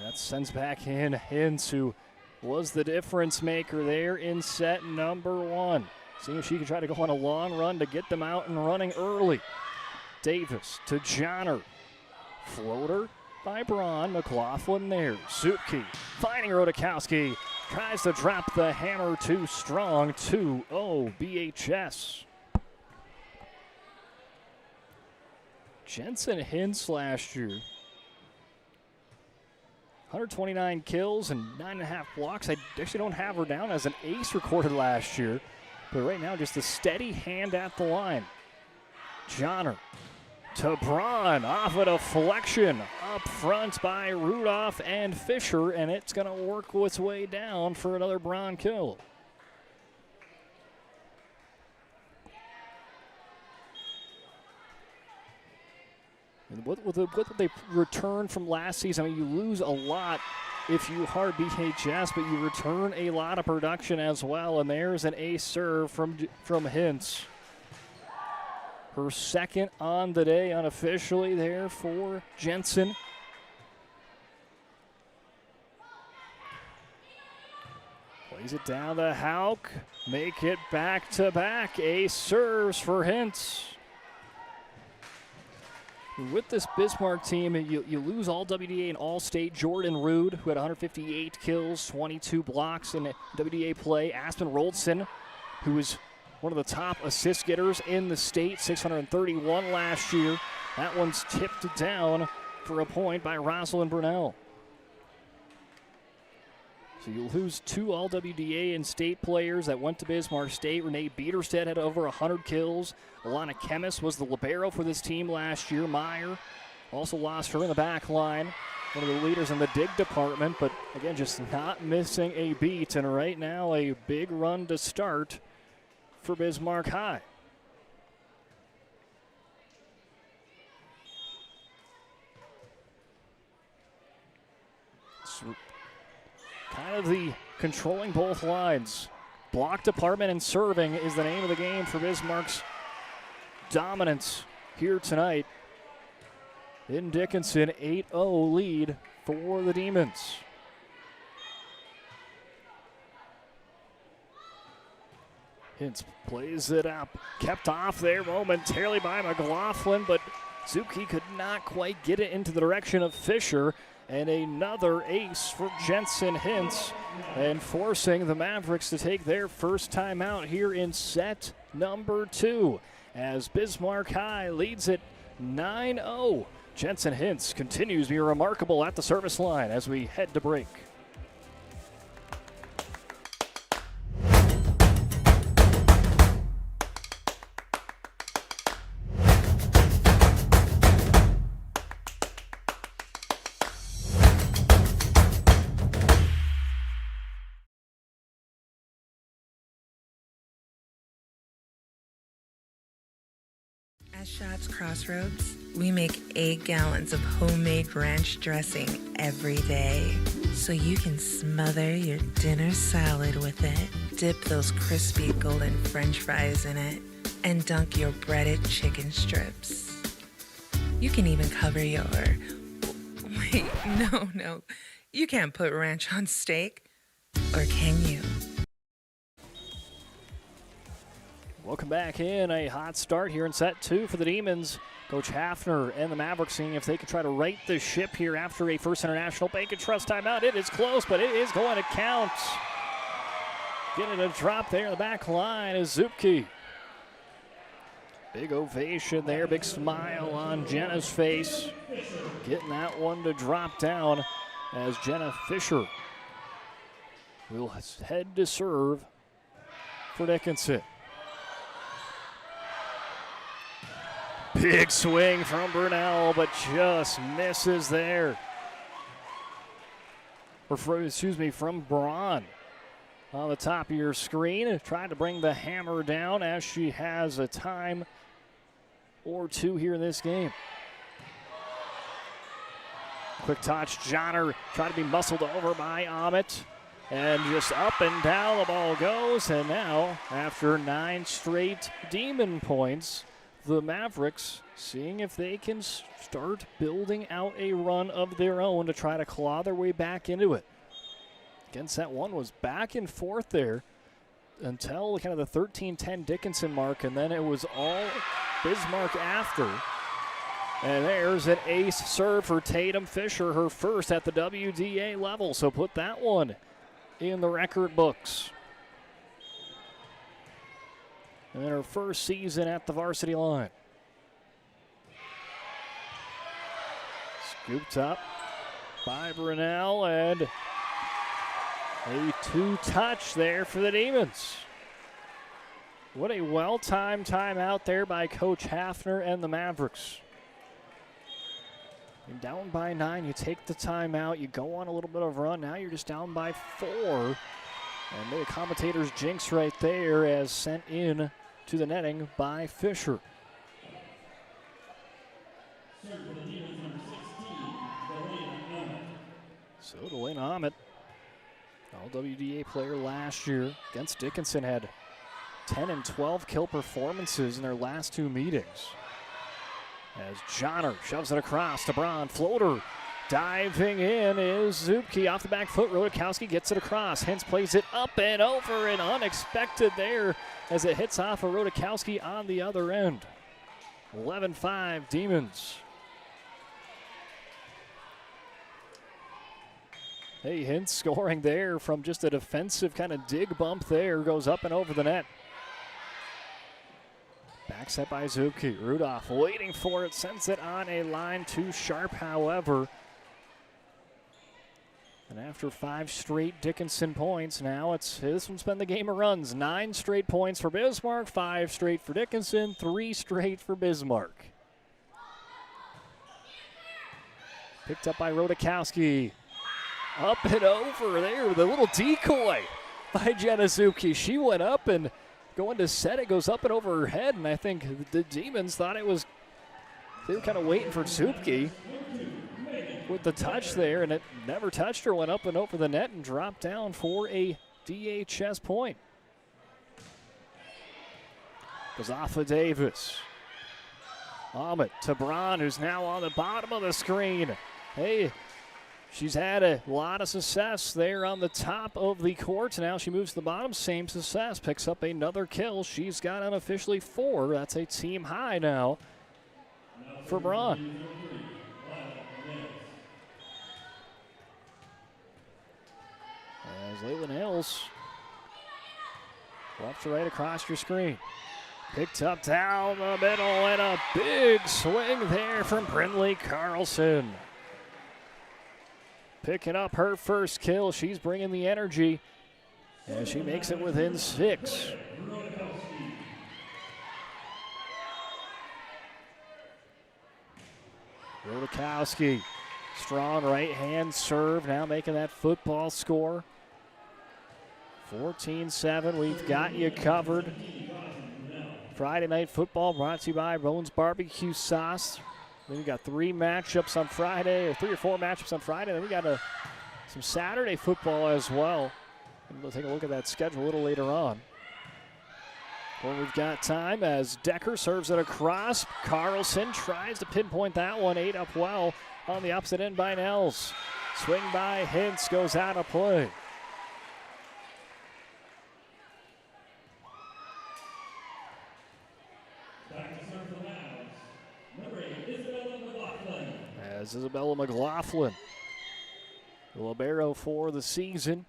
that sends back in Hintz, who was the difference maker there in set number 1. Seeing if she can try to go on a long run to get them out and running early. Davis to Johnner. Floater by Braun. McLaughlin there. Zupke finding Rodakowski. Tries to drop the hammer too strong. 2-0 BHS. Jensen Hintz last year. 129 kills and 9.5 blocks. I actually don't have her down as an ace recorded last year. But right now, just a steady hand at the line. Johnner to Braun, off a deflection up front by Rudolph and Fisher, and it's going to work its way down for another Braun kill. And what they return from last season? I mean, you lose a lot if you hard BHS, but you return a lot of production as well, and there's an ace serve from Hintz. Her second on the day unofficially there for Jensen. Plays it down to Hauk. Make it back-to-back. Ace serves for Hintz. With this Bismarck team, you lose all WDA and all-state Jordan Rude, who had 158 kills, 22 blocks in WDA play. Aspen Roldson, who was one of the top assist getters in the state, 631 last year. That one's tipped down for a point by Rosalind Brunel. So you lose 2 all-WDA and state players that went to Bismarck State. Renee Biederstedt had over 100 kills. Alana Chemis was the libero for this team last year. Meyer also lost her in the back line. One of the leaders in the dig department, but again, just not missing a beat. And right now, a big run to start for Bismarck High. So kind of the controlling both lines. Block department and serving is the name of the game for Bismarck's dominance here tonight. In Dickinson, 8-0 lead for the Demons. Hintz plays it up. Kept off there momentarily by McLaughlin, but Zuki could not quite get it into the direction of Fisher. And another ace for Jensen Hintz, and forcing the Mavericks to take their first time out here in set number 2. As Bismarck High leads it 9-0. Jensen Hintz continues to be remarkable at the service line as we head to break. At Schatz Crossroads, we make 8 gallons of homemade ranch dressing every day, so you can smother your dinner salad with it, dip those crispy golden French fries in it, and dunk your breaded chicken strips. You can even cover your... Wait, no. You can't put ranch on steak, or can you? Welcome back in. A hot start here in set 2 for the Demons. Coach Hafner and the Mavericks seeing if they can try to right the ship here after a first international Bank and Trust timeout. It is close, but it is going to count. Getting a drop there in the back line is Zupke. Big ovation there, big smile on Jenna's face. Getting that one to drop down as Jenna Fisher will head to serve for Dickinson. Big swing from Brunel, but just misses there. From Braun. On the top of your screen, trying to bring the hammer down as she has a time or two here in this game. Quick touch, Johnner tried to be muscled over by Amit. And just up and down the ball goes. And now, after 9 straight Demon points, the Mavericks seeing if they can start building out a run of their own to try to claw their way back into it. Again, set one was back and forth there until kind of the 13-10 Dickinson mark, and then it was all Bismarck after. And there's an ace serve for Tatum Fisher, her first at the WDA level. So put that one in the record books. And then her first season at the varsity line. Scooped up by Brunel, and a 2-touch there for the Demons. What a well-timed timeout there by Coach Hafner and the Mavericks. You're down by 9, you take the timeout, you go on a little bit of a run. Now you're just down by 4. And the commentator's jinx right there as sent in to the netting by Fisher. So Delaney Ahmet, all-WDA player last year against Dickinson, had 10 and 12 kill performances in their last 2 meetings. As Johnner shoves it across to Braun, floater. Diving in is Zupke off the back foot. Rodakowski gets it across. Hintz plays it up and over, and unexpected there as it hits off of Rodakowski on the other end. 11-5 Demons. Hey, Hintz scoring there from just a defensive kind of dig bump there. Goes up and over the net. Back set by Zupke. Rudolph waiting for it, sends it on a line too sharp, however. And after 5 straight Dickinson points, now this one's been the game of runs. 9 straight points for Bismarck, 5 straight for Dickinson, 3 straight for Bismarck. Picked up by Rodakowski. Up and over there, the little decoy by Jenna Zupke. She went up and going to set it, goes up and over her head, and I think the Demons thought they were kind of waiting for Zupke with the touch there, and it never touched her, went up and over the net and dropped down for a DHS point. Goes off of Davis. Ahmet to Braun, who's now on the bottom of the screen. Hey, she's had a lot of success there on the top of the court. Now she moves to the bottom, same success, picks up another kill. She's got unofficially 4. That's a team high now for Braun. As Layla Nails, left to right across your screen. Picked up down the middle, and a big swing there from Brindley Carlson. Picking up her first kill. She's bringing the energy, and she makes it within 6. Rodakowski, strong right-hand serve, now making that football score. 14-7, we've got you covered. Friday Night Football brought to you by Bones Barbecue Sauce. Then we got 3 matchups on Friday, or 3 or 4 matchups on Friday. Then we got some Saturday football as well. And we'll take a look at that schedule a little later on. When we've got time as Decker serves it across. Carlson tries to pinpoint that one. 8 up well on the opposite end by Nels. Swing by Hintz goes out of play. As Isabella McLaughlin, the libero for the season.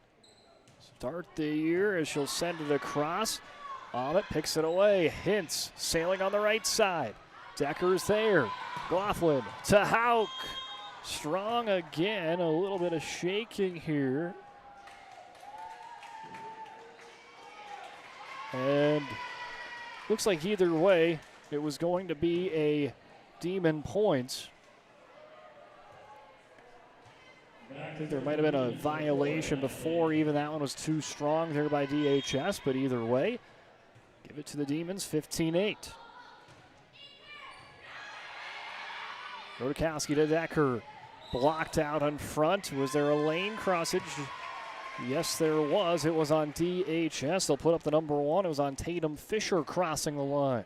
Start the year as she'll send it across. Ahmet picks it away. Hintz sailing on the right side. Decker's there. McLaughlin to Hauk. Strong again. A little bit of shaking here. And looks like either way, it was going to be a Demon point. I think there might have been a violation before. Even that one was too strong there by DHS, but either way, give it to the Demons, 15-8. Rodakowski to Decker, blocked out in front. Was there a lane crossage? Yes, there was. It was on DHS. They'll put up the number 1. It was on Tatum Fisher crossing the line.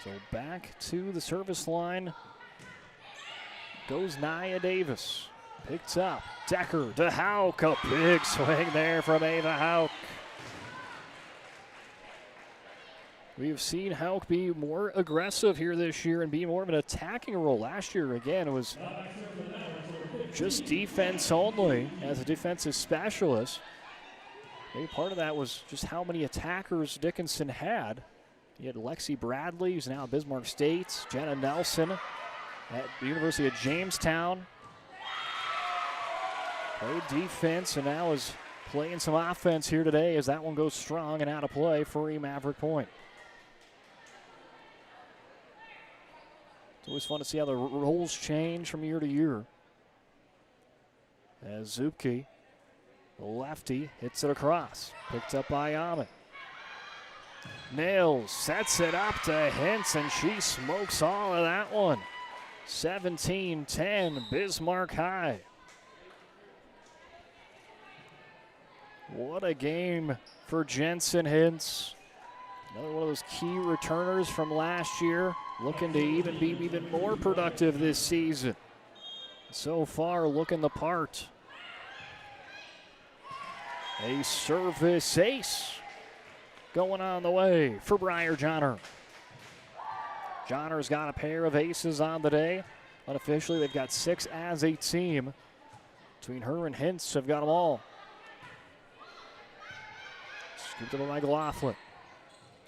So back to the service line goes Nia Davis. Picked up. Decker to Hauk. A big swing there from Ava Hauk. We've seen Hauk be more aggressive here this year and be more of an attacking role. Last year, again, it was just defense only as a defensive specialist. Maybe part of that was just how many attackers Dickinson had. You had Lexi Bradley, who's now at Bismarck State, Jenna Nelson at the University of Jamestown. Played defense and now is playing some offense here today as that one goes strong and out of play for a Maverick point. It's always fun to see how the roles change from year to year. As Zupke, the lefty, hits it across. Picked up by Ahmed. Nails sets it up to Hintz, and she smokes all of that one. 17-10, Bismarck High. What a game for Jensen Hintz. Another one of those key returners from last year, looking to even be even more productive this season. So far, looking the part. A service ace going on the way for Briar Johnner. Johnner's got a pair of aces on the day. Unofficially, they've got 6 as a team. Between her and Hintz have got them all. Scooped up by McLaughlin.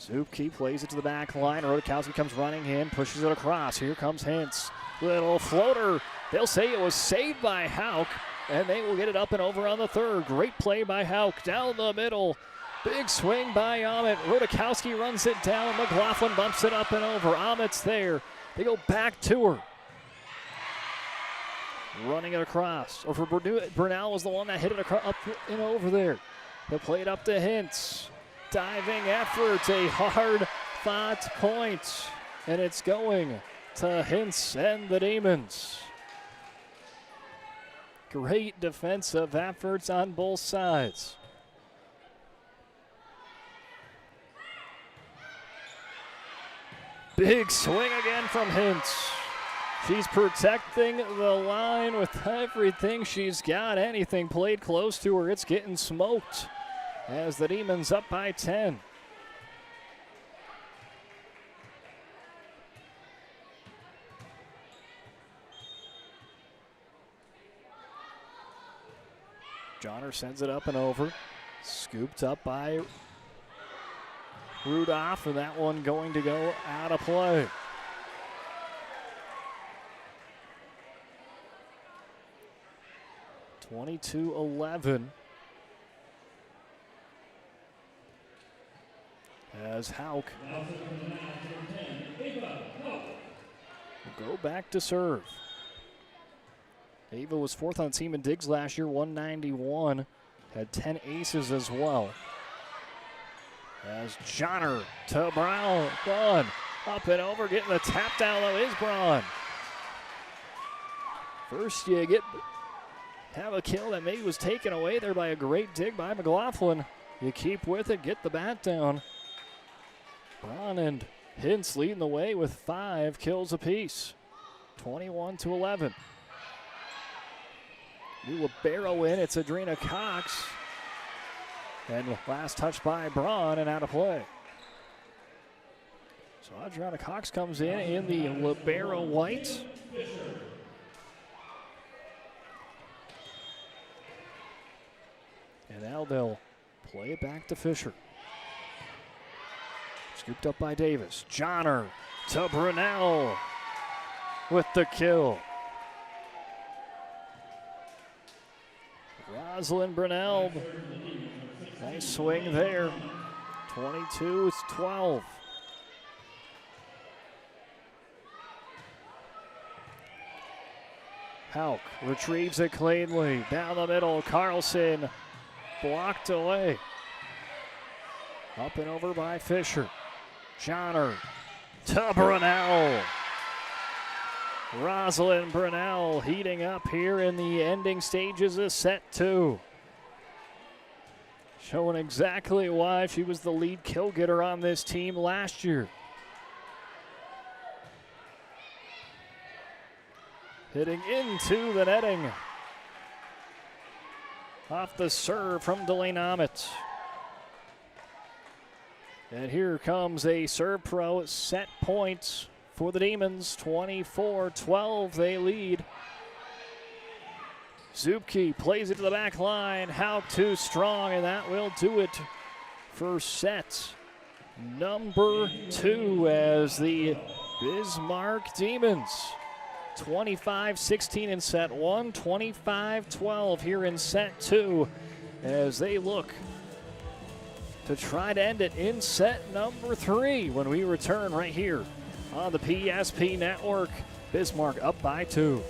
Zupke plays it to the back line. Rodakowski comes running in, pushes it across. Here comes Hintz. Little floater. They'll say it was saved by Hauk, and they will get it up and over on the third. Great play by Hauk down the middle. Big swing by Ahmet. Rodakowski runs it down. McLaughlin bumps it up and over. Ahmet's there. They go back to her. Running it across. Or for Burnell was the one that hit it up and over there. They play it up to Hintz. Diving effort, a hard-fought point. And it's going to Hintz and the Demons. Great defensive efforts on both sides. Big swing again from Hintz. She's protecting the line with everything she's got. Anything played close to her, it's getting smoked as the Demons up by 10. Johnner sends it up and over. Scooped up by Rudolph, and that one going to go out of play. (22-11) as Hauk will go back to serve. Ava was 4th on the team in digs last year, 191. Had 10 aces as well. As Johnner to Brown. Braun up and over, getting the tap down though is Braun. First you have a kill that maybe was taken away there by a great dig by McLaughlin. You keep with it, get the bat down. Braun and Hintz leading the way with 5 kills apiece. 21-11. New libero in, it's Adrena Cox. And last touch by Braun and out of play. So Adriana Cox comes in the libero white. And now they'll play it back to Fisher. Scooped up by Davis. Johnner to Brunel with the kill. Rosalind Brunel. Nice swing there. 22-12. Hauk retrieves it cleanly. Down the middle, Carlson blocked away. Up and over by Fisher. Johnner to Brunel. Rosalind Brunel heating up here in the ending stages of set 2. Showing exactly why she was the lead kill getter on this team last year. Hitting into the netting. Off the serve from Delaney Amit. And here comes a serve pro. Set points for the Demons. 24-12 they lead. Zupke plays it to the back line. Hauk too strong, and that will do it for set number 2 as the Bismarck Demons 25-16 in set 1, 25-12 here in set 2 as they look to try to end it in set number 3 when we return right here on the PSP Network. Bismarck up by 2.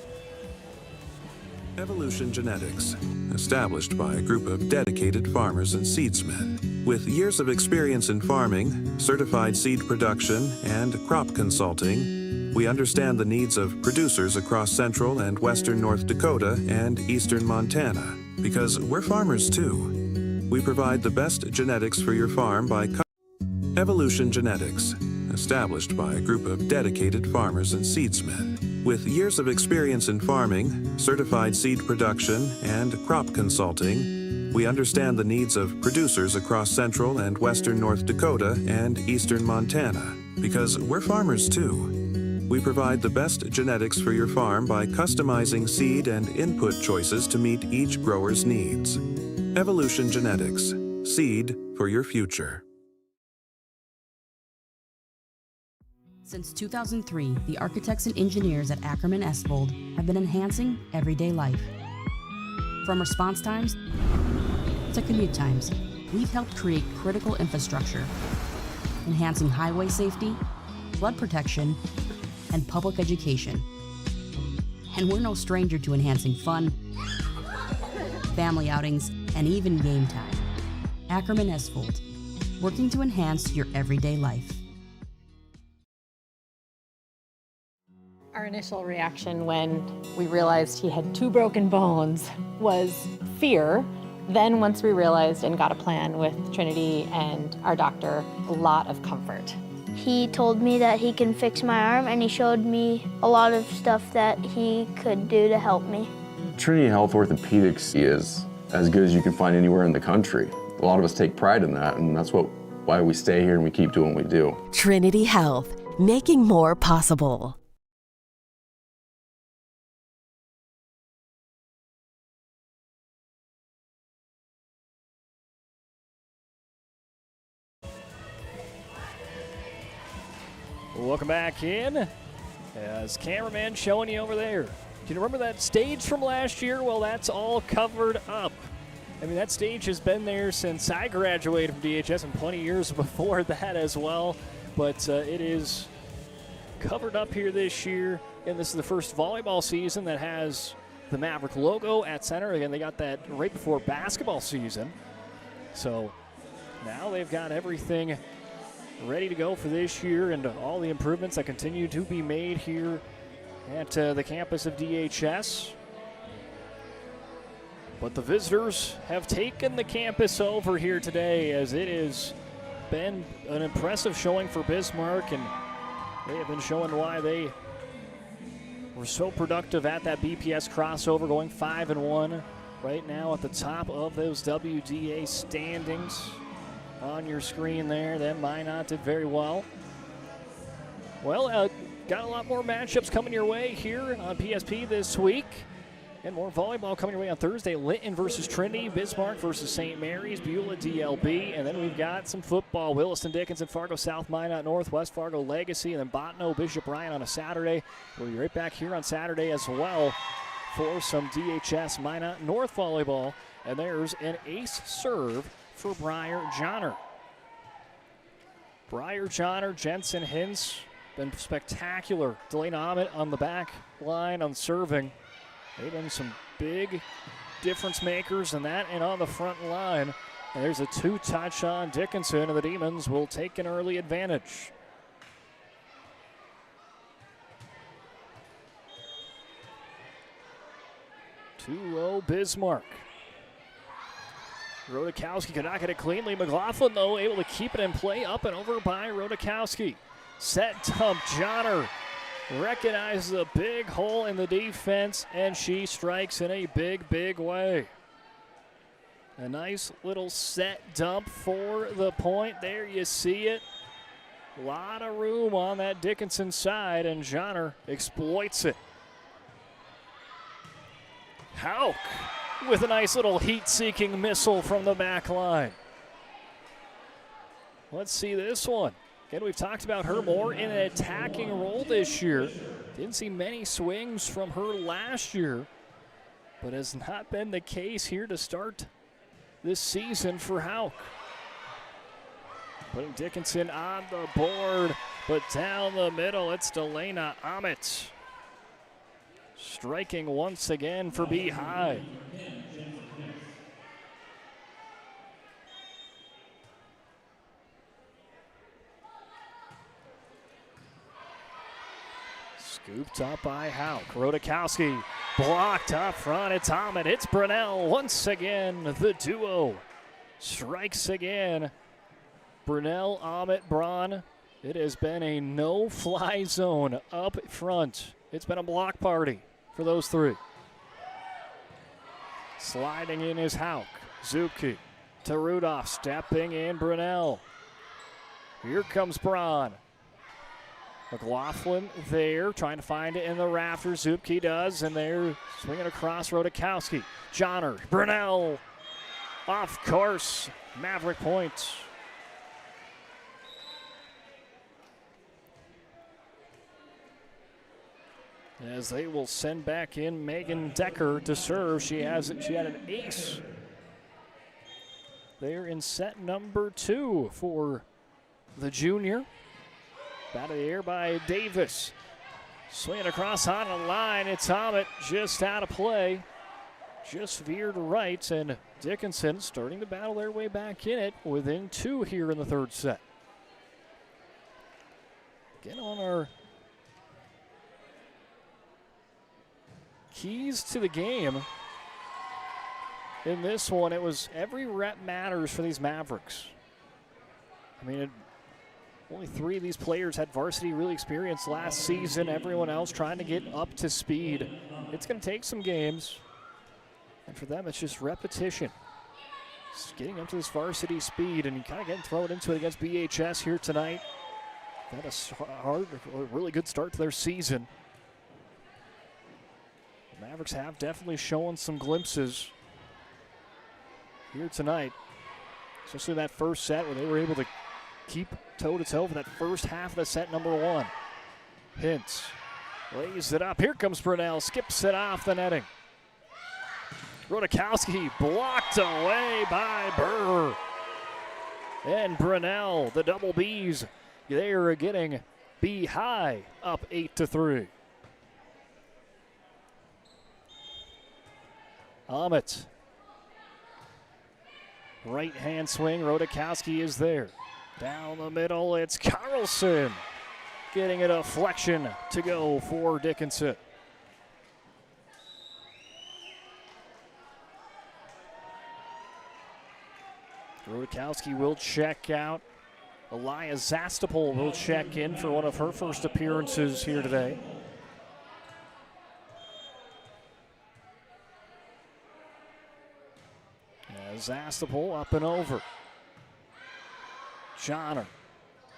Evolution Genetics, established by a group of dedicated farmers and seedsmen. With years of experience in farming, certified seed production, and crop consulting, we understand the needs of producers across central and western North Dakota and eastern Montana. Because we're farmers too. We provide the best genetics for your farm by Evolution Genetics, established by a group of dedicated farmers and seedsmen. With years of experience in farming, certified seed production, and crop consulting, we understand the needs of producers across central and western North Dakota and eastern Montana. Because we're farmers too. We provide the best genetics for your farm by customizing seed and input choices to meet each grower's needs. Evolution Genetics, seed for your future. Since 2003, the architects and engineers at Ackerman Estvold have been enhancing everyday life. From response times to commute times, we've helped create critical infrastructure, enhancing highway safety, flood protection, and public education. And we're no stranger to enhancing fun, family outings, and even game time. Ackerman Estvold, working to enhance your everyday life. Our initial reaction when we realized he had 2 broken bones was fear. Then once we realized and got a plan with Trinity and our doctor, a lot of comfort. He told me that he can fix my arm, and he showed me a lot of stuff that he could do to help me. Trinity Health Orthopedics is as good as you can find anywhere in the country. A lot of us take pride in that, and that's why we stay here and we keep doing what we do. Trinity Health, making more possible. Welcome back in. As cameraman showing you over there. Do you remember that stage from last year? Well, that's all covered up. I mean, that stage has been there since I graduated from DHS and plenty of years before that as well. But it is covered up here this year. And this is the first volleyball season that has the Maverick logo at center. Again, they got that right before basketball season. So now they've got everything ready to go for this year and all the improvements that continue to be made here at the campus of DHS. But the visitors have taken the campus over here today as it has been an impressive showing for Bismarck, and they have been showing why they were so productive at that BPS crossover, going 5-1 right now at the top of those WDA standings. On your screen there, then Minot did very well. Well, got a lot more matchups coming your way here on PSP this week. And more volleyball coming your way on Thursday. Linton versus Trinity, Bismarck versus St. Mary's, Beulah DLB. And then we've got some football. Williston, Dickinson, Fargo South, Minot North, West Fargo Legacy, and then Bottineau, Bishop Ryan on a Saturday. We'll be right back here on Saturday as well for some DHS Minot North volleyball. And there's an ace serve for Briar Johnner. Breyer, Johnner, Jensen, Hintz, been spectacular. Delaney Ahmet on the back line on serving. They've been some big difference makers in that and on the front line. And there's a 2-touch on Dickinson, and the Demons will take an early advantage. (2-0) Bismarck. Rodakowski could not get it cleanly. McLaughlin, though, able to keep it in play, up and over by Rodakowski. Set dump, Johnner recognizes a big hole in the defense, and she strikes in a big, big way. A nice little set dump for the point. There you see it. A lot of room on that Dickinson side, and Johnner exploits it. Hauk with a nice little heat-seeking missile from the back line. Let's see this one. Again, we've talked about her more in an attacking role this year. Didn't see many swings from her last year, but has not been the case here to start this season for Hauk. Putting Dickinson on the board, but down the middle, it's Delaney Ahmet. Striking once again for B-High. Scooped up by Hauk. Rodakowski blocked up front. It's Ahmet. It's Brunell. Once again, the duo strikes again. Brunell, Ahmet, Braun. It has been a no-fly zone up front. It's been a block party for those three. Sliding in is Hauk. Zupke to Rudolph. Stepping in Brunell. Here comes Braun. McLaughlin there, trying to find it in the rafters. Zupke does, and they're swinging across Rodakowski. Johnner, Brunell, off course. Maverick point. As they will send back in Megan Decker to serve. She had an ace there in set number 2 for the junior. Out of the air by Davis. Swinging across on the line. It's Ahmet just out of play. Just veered right, and Dickinson starting to battle their way back in it within 2 here in the third set. Again, on our keys to the game in this one, it was every rep matters for these Mavericks. I mean, only 3 of these players had varsity real experience last season. Everyone else trying to get up to speed. It's going to take some games. And for them, it's just repetition. Just getting up to this varsity speed and kind of getting thrown into it against BHS here tonight. Had a really good start to their season. The Mavericks have definitely shown some glimpses here tonight. Especially that first set where they were able to keep toe-to-toe for that first half of the set number 1. Hintz lays it up. Here comes Brunell. Skips it off the netting. Rodakowski blocked away by Burr. And Brunell, the double Bs, they are getting B-High up 8-3. Ahmet. Right-hand swing. Rodakowski is there. Down the middle, it's Carlson getting a deflection to go for Dickinson. Rodakowski will check out. Elias Zastapol will check in for one of her first appearances here today. Zastapol up and over. Johnner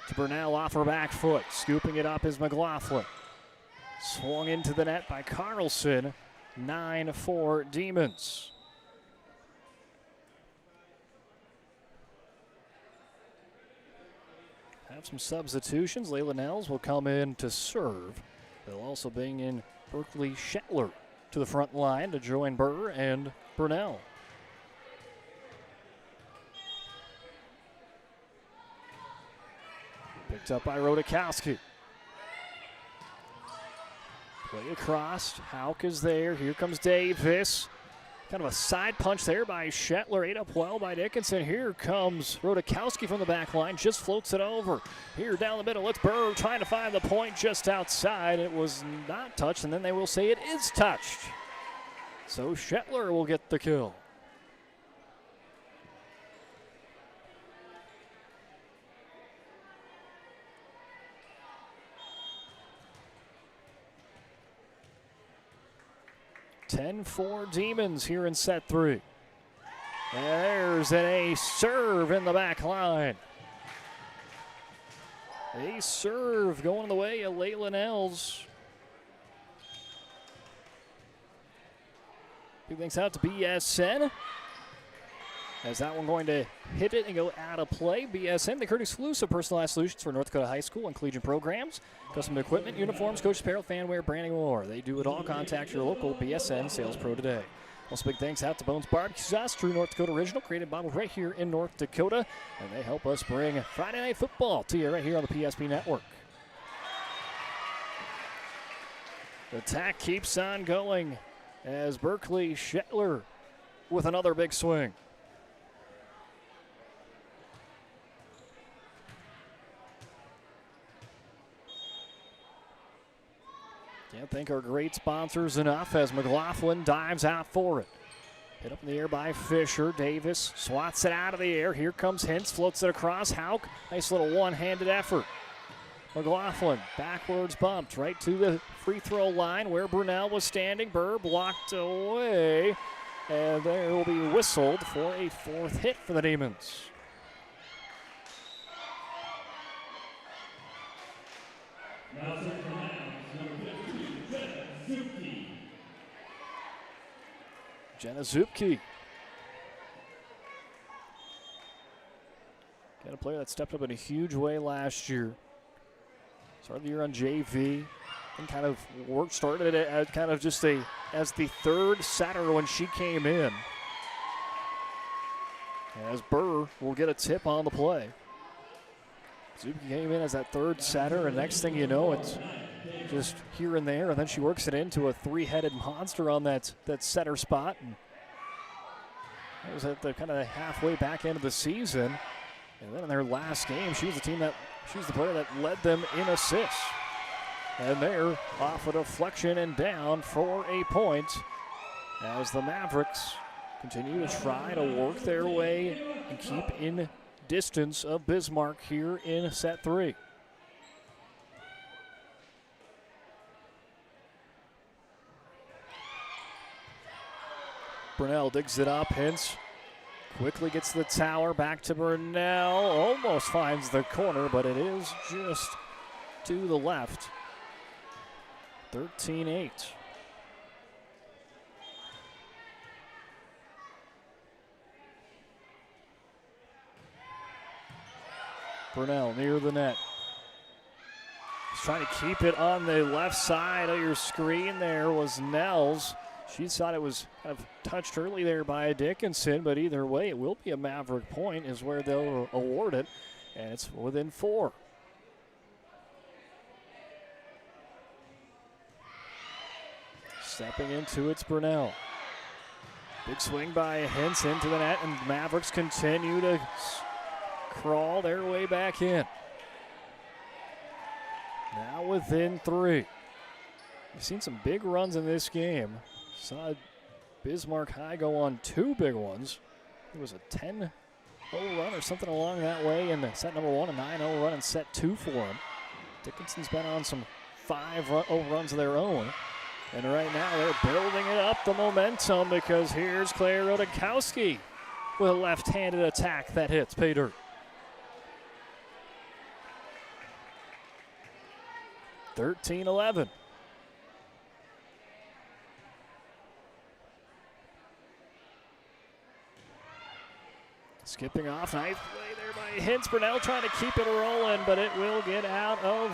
to Brunell off her back foot. Scooping it up is McLaughlin. Swung into the net by Carlson. 9-4 Demons. Have some substitutions. Layla Nels will come in to serve. They'll also bring in Berkeley Shetler to the front line to join Burr and Brunell. Picked up by Rodakowski. Play across. Hauk is there. Here comes Davis. Kind of a side punch there by Shetler. Ate up well by Dickinson. Here comes Rodakowski from the back line. Just floats it over. Here down the middle, it's Burr trying to find the point just outside. It was not touched, and then they will say it is touched. So Shetler will get the kill. (10-4) Demons here in set 3. There's an ace serve in the back line. Ace serve going the way of Layla Nels. Big thanks out to BSN. As that one going to hit it and go out of play. BSN, the Curtis exclusive personalized solutions for North Dakota high school and collegiate programs. Custom equipment, uniforms, coach apparel, fanwear, branding, more. They do it all. Contact your local BSN sales pro today. Also, big thanks out to Bones Barbecue Sauce, true North Dakota original, created and bottled right here in North Dakota. And they help us bring Friday Night Football to you right here on the PSP Network. The attack keeps on going as Berkeley Shetler with another big swing. Can't thank our great sponsors enough as McLaughlin dives out for it. Hit up in the air by Fisher. Davis swats it out of the air. Here comes Hintz, floats it across. Hauk, nice little one-handed effort. McLaughlin backwards bumped right to the free throw line where Brunel was standing. Burr blocked away. And there will be whistled for a 4th hit for the Demons. Jenna Zupke. Got a player that stepped up in a huge way last year. Started the year on JV and kind of started it as kind of just as the 3rd setter when she came in. As Burr will get a tip on the play. Zupke came in as that 3rd setter, and next thing you know, it's just here and there, and then she works it into a 3-headed monster on that setter spot. And that was at the kind of halfway back end of the season. And then in their last game, she was the player that led them in assists. And they're off a deflection and down for a point as the Mavericks continue to try to work their way and keep in distance of Bismarck here in set 3. Brunel digs it up. Hintz quickly gets the tower. Back to Brunel. Almost finds the corner, but it is just to the left. 13-8. Brunel near the net. He's trying to keep it on the left side of your screen. There was Nels. She thought it was kind of touched early there by Dickinson, but either way, it will be a Maverick point is where they'll award it, and it's within 4. Stepping into it's Brunel. Big swing by Hintz into the net, and Mavericks continue to crawl their way back in. Now within 3. We've seen some big runs in this game. Saw Bismarck High go on 2 big ones. It was a 10-0 run or something along that way in set number 1, a 9-0 run in set 2 for him. Dickinson's been on some 5-0 runs of their own. And right now they're building it up, the momentum, because here's Claire Rodakowski with a left-handed attack that hits pay dirt. 13-11. Skipping off, nice play there by Hintz. Brunel trying to keep it rolling, but it will get out of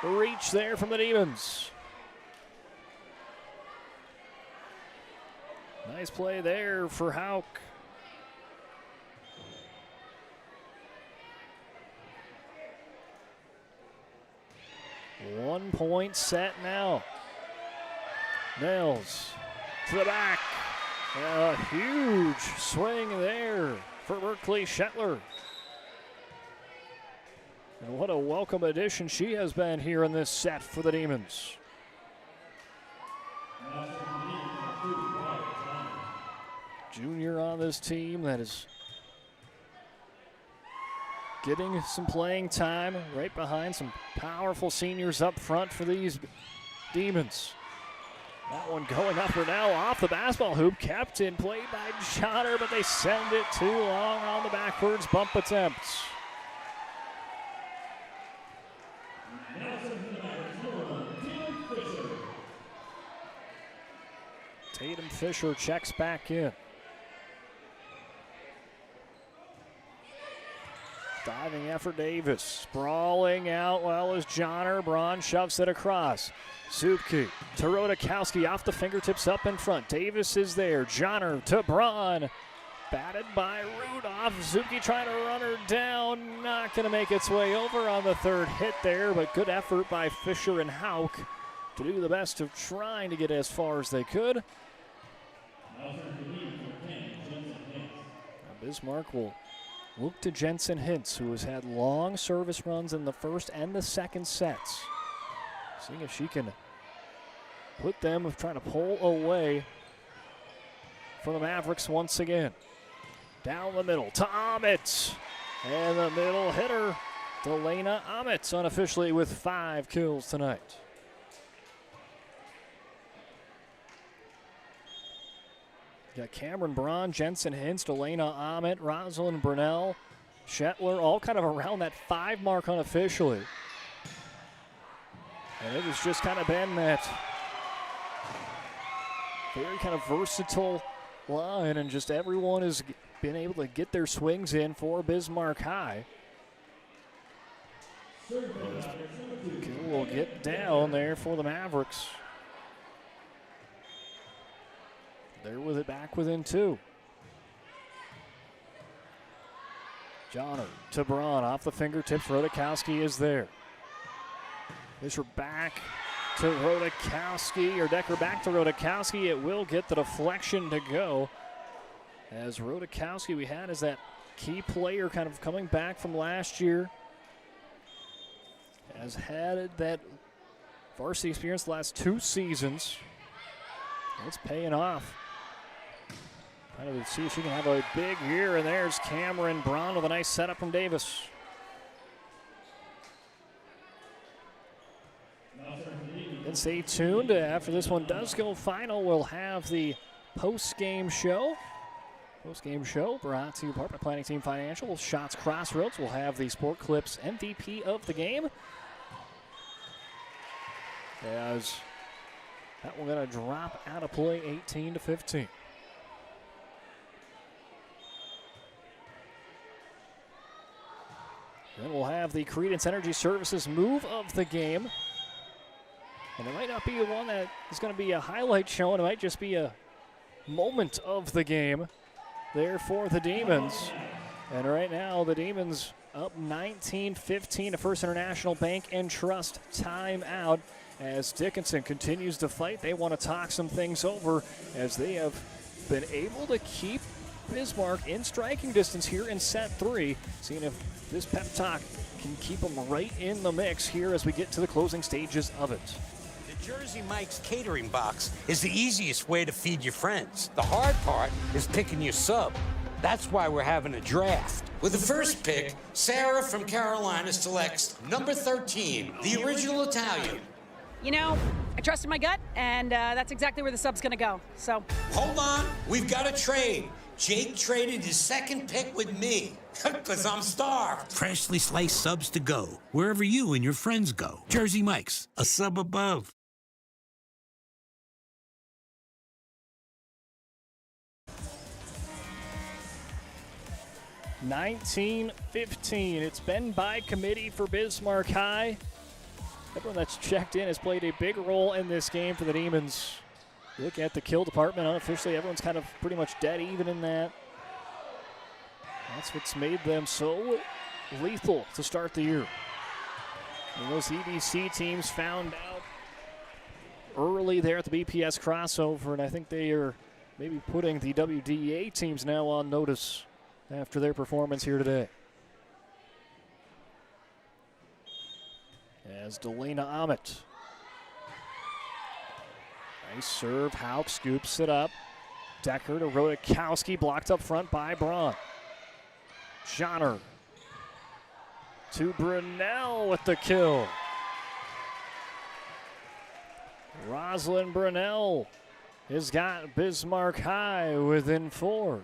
reach there from the Demons. Nice play there for Hauk. 1 point set now. Nails to the back. A huge swing there for Berkeley Shetler. And what a welcome addition she has been here in this set for the Demons. Junior on this team that is getting some playing time right behind some powerful seniors up front for these Demons. That one going up or now off the basketball hoop, kept in play by Johnner, but they send it too long on the backwards bump attempts. Tatum Fisher checks back in. Diving effort, Davis. Sprawling out well as Johnner. Braun shoves it across. Zupke to Rodakowski off the fingertips up in front. Davis is there. Johnner to Braun. Batted by Rudolph. Zupke trying to run her down. Not going to make its way over on the third hit there, but good effort by Fisher and Hauk to do the best of trying to get as far as they could. Now Bismarck will look to Jensen Hintz, who has had long service runs in the first and the second sets. Seeing if she can put them trying to pull away from the Mavericks once again. Down the middle to Amit. And the middle hitter, Delana Amit, unofficially with 5 kills tonight. Got Cameron Braun, Jensen Hintz, Delana Amit, Rosalind Brunell, Shetler, all kind of around that 5 mark unofficially. And it has just kind of been that very kind of versatile line, and just everyone has been able to get their swings in for Bismarck High. Kill will get down there for the Mavericks. They're with it back within 2. Johnner to Braun off the fingertips. Rodakowski is there. Fisher back to Rodakowski, or Decker back to Rodakowski. It will get the deflection to go. As Rodakowski, we had as that key player kind of coming back from last year. Has had that varsity experience the last 2 seasons. It's paying off. Trying to see if she can have a big year, and there's Cameron Braun with a nice setup from Davis. And stay tuned. After this one does go final, we'll have the post-game show. Post-game show brought to you by Apartment Planning Team Financial. Shots Crossroads. We'll have the Sport Clips MVP of the game. As that one going to drop out of play 18-15. Then we'll have the Credence Energy Services move of the game. And it might not be one that is going to be a highlight show, and it might just be a moment of the game there for the Demons. And right now, the Demons up 19-15 to First International Bank and Trust timeout as Dickinson continues to fight. They want to talk some things over as they have been able to keep Bismarck in striking distance here in set 3. Seeing if this pep talk can keep them right in the mix here as we get to the closing stages of it. The Jersey Mike's catering box is the easiest way to feed your friends. The hard part is picking your sub. That's why we're having a draft. With the first pick, Sarah from Carolina selects number 13, the original Italian. You know, I trusted my gut, and that's exactly where the sub's gonna go, so. Hold on, we've got a trade. Jake traded his second pick with me, because I'm starved. Freshly sliced subs to go, wherever you and your friends go. Jersey Mike's, a sub above. $19-15. It's been by committee for Bismarck High. Everyone that's checked in has played a big role in this game for the Demons. Look at the kill department. Unofficially, everyone's kind of pretty much dead even in that. That's what's made them so lethal to start the year. And those EDC teams found out early there at the BPS crossover, and I think they are maybe putting the WDA teams now on notice after their performance here today. As Delana Ahmet. Nice serve. Hauk scoops it up. Decker to Rodakowski, blocked up front by Braun. Schoner to Brunel with the kill. Rosalind Brunel has got Bismarck High within 4.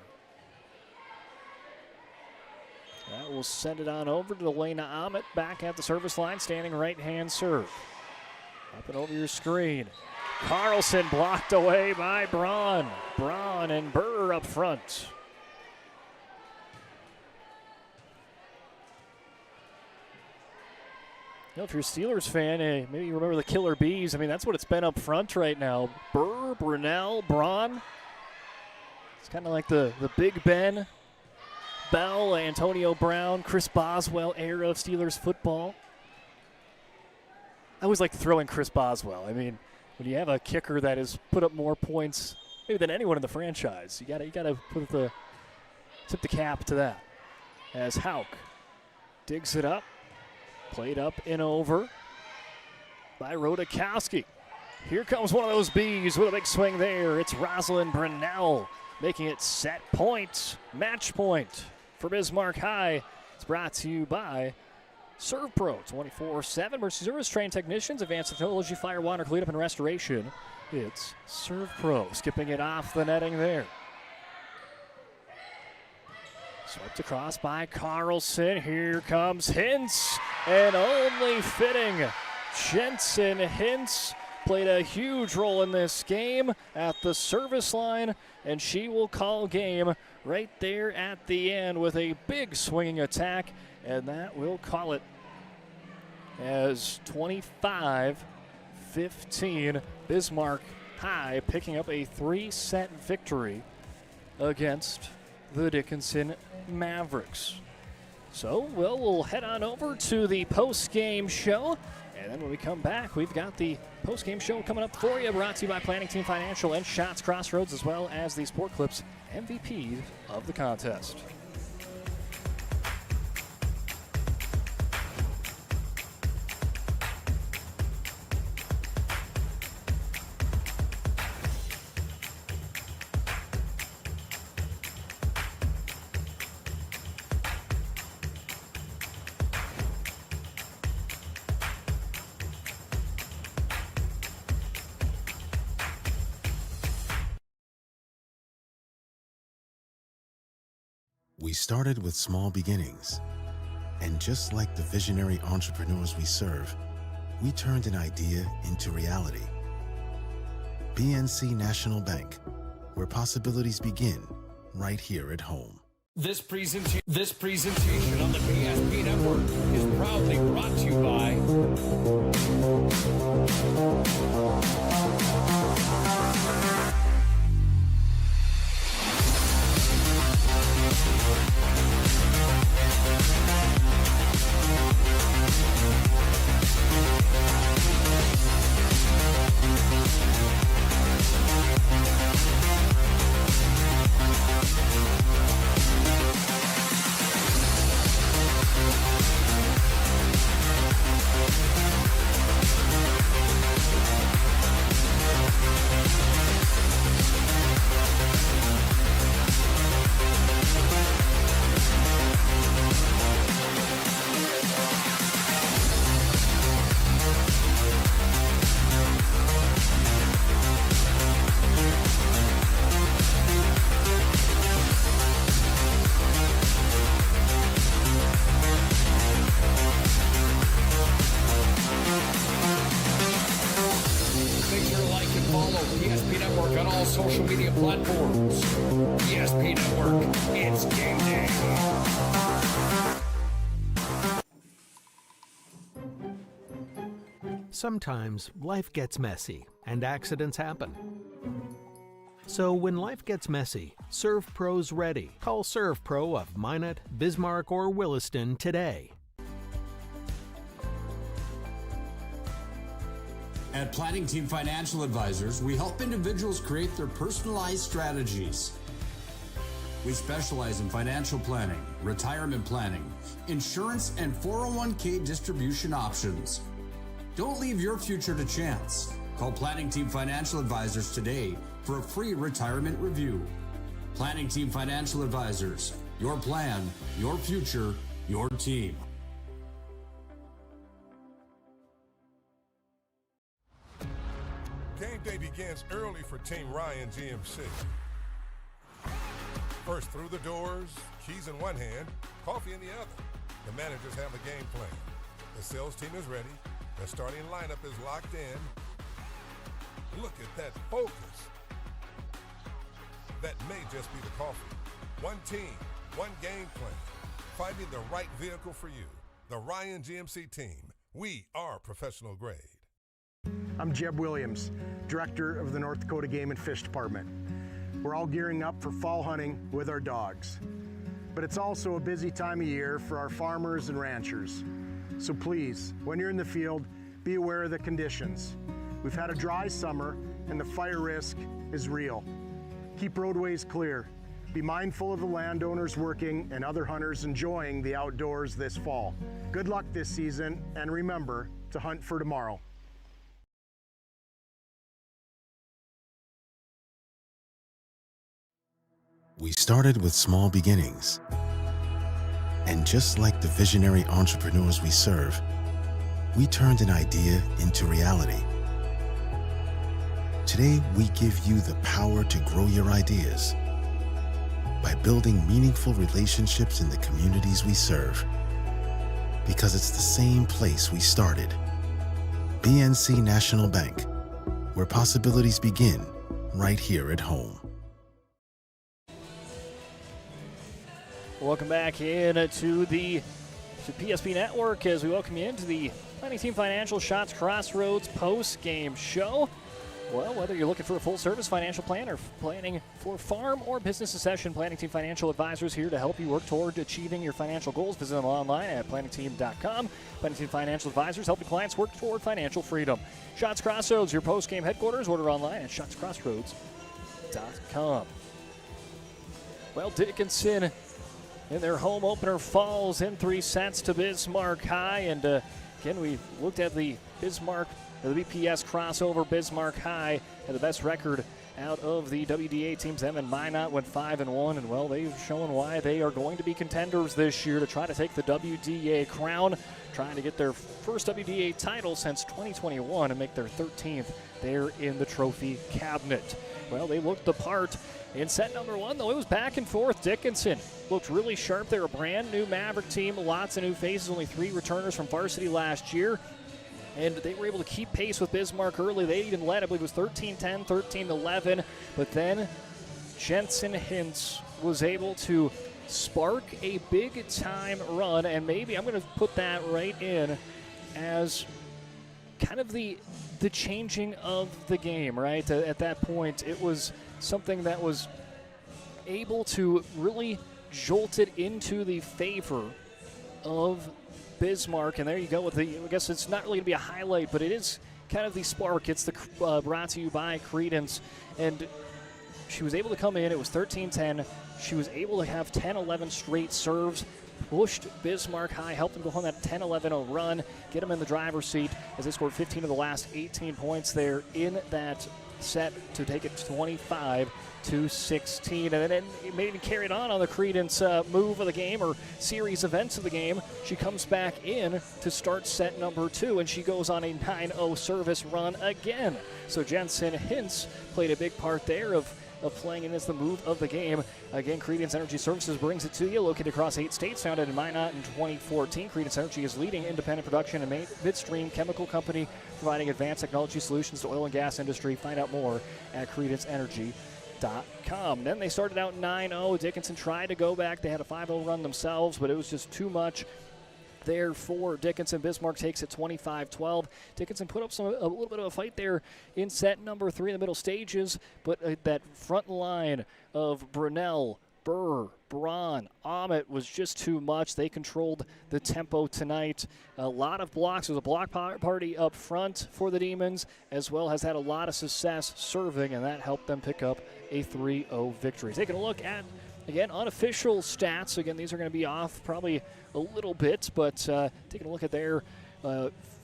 That will send it on over to Delana Ahmet back at the service line, standing right-hand serve. Up and over your screen. Carlson blocked away by Braun. Braun and Burr up front. You know, if you're a Steelers fan, maybe you remember the Killer Bees. I mean, that's what it's been up front right now. Burr, Brunel, Braun. It's kind of like the Big Ben, Bell, Antonio Brown, Chris Boswell era of Steelers football. I always like throwing Chris Boswell. I mean, when you have a kicker that has put up more points maybe than anyone in the franchise, you gotta tip the cap to that. As Hauk digs it up, played up and over by Rodakowski. Here comes one of those bees with a big swing there. It's Rosalind Brunel making it set point, match point for Bismarck High. It's brought to you by Serve Pro 24/7. Emergency service trained technicians, advanced technology, fire, water, cleanup, and restoration. It's Serve Pro. Skipping it off the netting there. Swiped across by Carlson. Here comes Hintz. And only fitting. Jensen Hintz played a huge role in this game at the service line, and she will call game right there at the end with a big swinging attack, and that will call it as 25-15. Bismarck High picking up a 3-set victory against the Dickinson Mavericks. So, we'll head on over to the post-game show. And then when we come back, we've got the post-game show coming up for you, brought to you by Planning Team Financial and Shots Crossroads, as well as the Sport Clips MVP of the contest. We started with small beginnings. And just like the visionary entrepreneurs we serve, we turned an idea into reality. PNC National Bank, where possibilities begin right here at home. This presentation on the PSP Network is proudly brought to you by social media platforms. ESP Network, it's game day. Sometimes life gets messy and accidents happen. So when life gets messy, Serve Pro's ready. Call Serve Pro of Minot, Bismarck, or Williston today. At Planning Team Financial Advisors, we help individuals create their personalized strategies. We specialize in financial planning, retirement planning, insurance, and 401k distribution options. Don't leave your future to chance. Call Planning Team Financial Advisors today for a free retirement review. Planning Team Financial Advisors. Your plan, your future, your team. Game day begins early for Team Ryan GMC. First through the doors, keys in one hand, coffee in the other. The managers have a game plan. The sales team is ready. The starting lineup is locked in. Look at that focus. That may just be the coffee. One team, one game plan. Finding the right vehicle for you. The Ryan GMC team. We are professional grade. I'm Jeb Williams, Director of the North Dakota Game and Fish Department. We're all gearing up for fall hunting with our dogs. But it's also a busy time of year for our farmers and ranchers. So please, when you're in the field, be aware of the conditions. We've had a dry summer and the fire risk is real. Keep roadways clear. Be mindful of the landowners working and other hunters enjoying the outdoors this fall. Good luck this season, and remember to hunt for tomorrow. We started with small beginnings. And just like the visionary entrepreneurs we serve, we turned an idea into reality. Today, we give you the power to grow your ideas by building meaningful relationships in the communities we serve. Because it's the same place we started. BNC National Bank, where possibilities begin right here at home. Welcome back in to the PSP Network as we welcome you into the Planning Team Financial Shots Crossroads post-game show. Well, whether you're looking for a full-service financial plan or planning for farm or business succession, Planning Team Financial Advisors here to help you work toward achieving your financial goals. Visit them online at planningteam.com. Planning Team Financial Advisors helping clients work toward financial freedom. Shots Crossroads, your post-game headquarters. Order online at shotscrossroads.com. Well, Dickinson in their home opener falls in 3 sets to Bismarck High. And again, we looked at the Bismarck, the BPS crossover. Bismarck High had the best record out of the WDA teams. Them and Minot went 5-1, and well, they've shown why they are going to be contenders this year to try to take the WDA crown, trying to get their first WDA title since 2021 and make their 13th there in the trophy cabinet. Well, they looked the part in set number 1, though. It was back and forth. Dickinson looked really sharp. They're a brand new Maverick team, lots of new faces, only 3 returners from varsity last year. And they were able to keep pace with Bismarck early. They even led, I believe it was 13-10, 13-11. But then Jensen Hintz was able to spark a big-time run. And maybe I'm going to put that right in as kind of the changing of the game, right? At that point, it was something that was able to really jolt it into the favor of Bismarck. And there you go with the, I guess it's not really going to be a highlight, but it is kind of the spark. It's the brought to you by Credence. And she was able to come in. It was 13-10. She was able to have 10-11 straight serves, pushed Bismarck High, helped them go on that 10-11 run, get them in the driver's seat as they scored 15 of the last 18 points there in that set to take it 25-16. And then it may even carry it on the Credence move of the game or series events of the game. She comes back in to start set number 2, and she goes on a 9-0 service run again. So Jensen Hintz played a big part there of playing in as the move of the game. Again, Credence Energy Services brings it to you, located across 8 states, founded in Minot in 2014. Credence Energy is leading independent production and midstream chemical company providing advanced technology solutions to oil and gas industry. Find out more at credenceenergy.com. Then they started out 9-0. Dickinson tried to go back. They had a 5-0 run themselves, but it was just too much there for Dickinson. Bismarck takes it 25-12. Dickinson put up a little bit of a fight there in set number 3 in the middle stages, but that front line of Brunell, Burr, Braun, Ahmet was just too much. They controlled the tempo tonight. A lot of blocks. There was a block party up front for the Demons, as well as had a lot of success serving, and that helped them pick up a 3-0 victory. Taking a look at, again, unofficial stats. Again, these are going to be off probably a little bit, but taking a look at their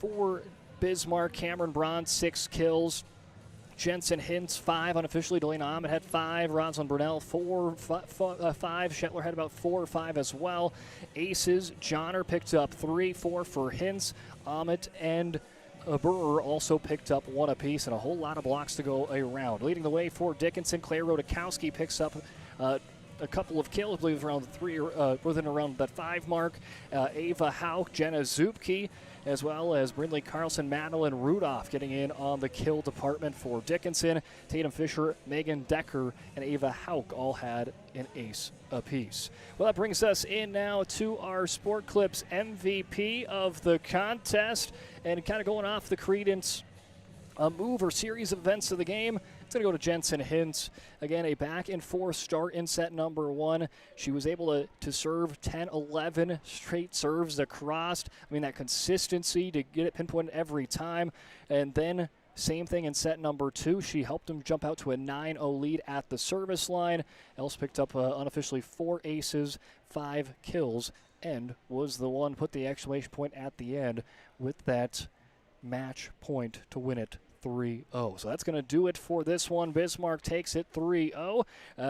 for Bismarck, Cameron Braun, 6 kills. Jensen Hintz, 5 unofficially. Delana Ahmed had 5. Rosalind Brunel, 5. Shetler had about 4 or 5 as well. Aces, Johnner picked up 3, 4 for Hintz. Ahmed and Burr also picked up 1 apiece, and a whole lot of blocks to go around. Leading the way for Dickinson, Claire Rodakowski picks up a couple of kills, I believe it was around the 3 or within around that 5 mark. Ava Hauk, Jenna Zupke, as well as Brindley Carlson, Madeline Rudolph getting in on the kill department for Dickinson. Tatum Fisher, Megan Decker, and Ava Hauk all had an ace apiece. Well, that brings us in now to our Sport Clips MVP of the contest, and kind of going off the credence move or series of events of the game. It's going to go to Jensen Hintz. Again, a back-and-forth start in set number 1. She was able to serve 10, 11 straight serves across. I mean, that consistency to get it pinpointed every time. And then same thing in set number 2. She helped them jump out to a 9-0 lead at the service line. Else picked up unofficially 4 aces, 5 kills, and was the one put the exclamation point at the end with that match point to win it 3-0. So that's going to do it for this one. Bismarck takes it 3-0.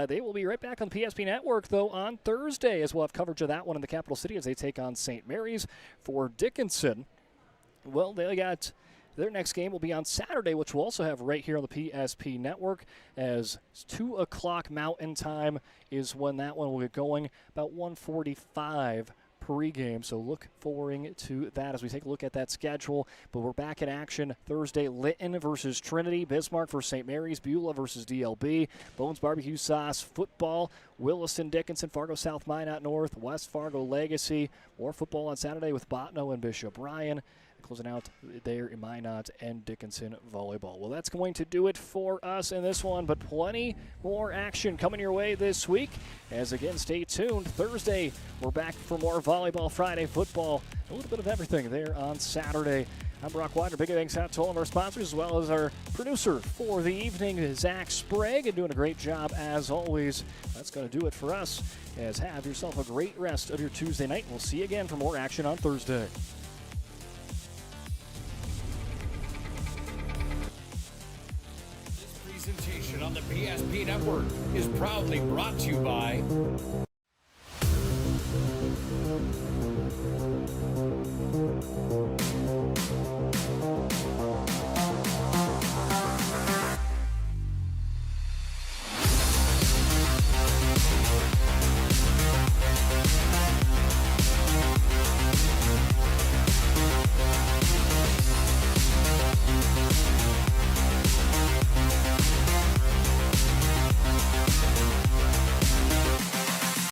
They will be right back on the PSP Network, though, on Thursday, as we'll have coverage of that one in the capital city as they take on St. Mary's. For Dickinson, well, they got their next game will be on Saturday, which we'll also have right here on the PSP Network, as 2 o'clock Mountain Time is when that one will get going, about 1:45 pregame, so look forward to that as we take a look at that schedule. But we're back in action Thursday. Lytton versus Trinity, Bismarck versus St. Mary's, Beulah versus DLB, Bones Barbecue Sauce football, Williston Dickinson, Fargo South Minot North, West Fargo Legacy. More football on Saturday with Botno and Bishop Ryan. Closing out there in Minot and Dickinson volleyball. Well, that's going to do it for us in this one, but plenty more action coming your way this week. As again, stay tuned. Thursday, we're back for more volleyball, Friday football, a little bit of everything there on Saturday. I'm Brock Wider. Big thanks out to all of our sponsors, as well as our producer for the evening, Zach Sprague, and doing a great job as always. That's going to do it for us. As have yourself a great rest of your Tuesday night. We'll see you again for more action on Thursday. Presentation on the PSP Network is proudly brought to you by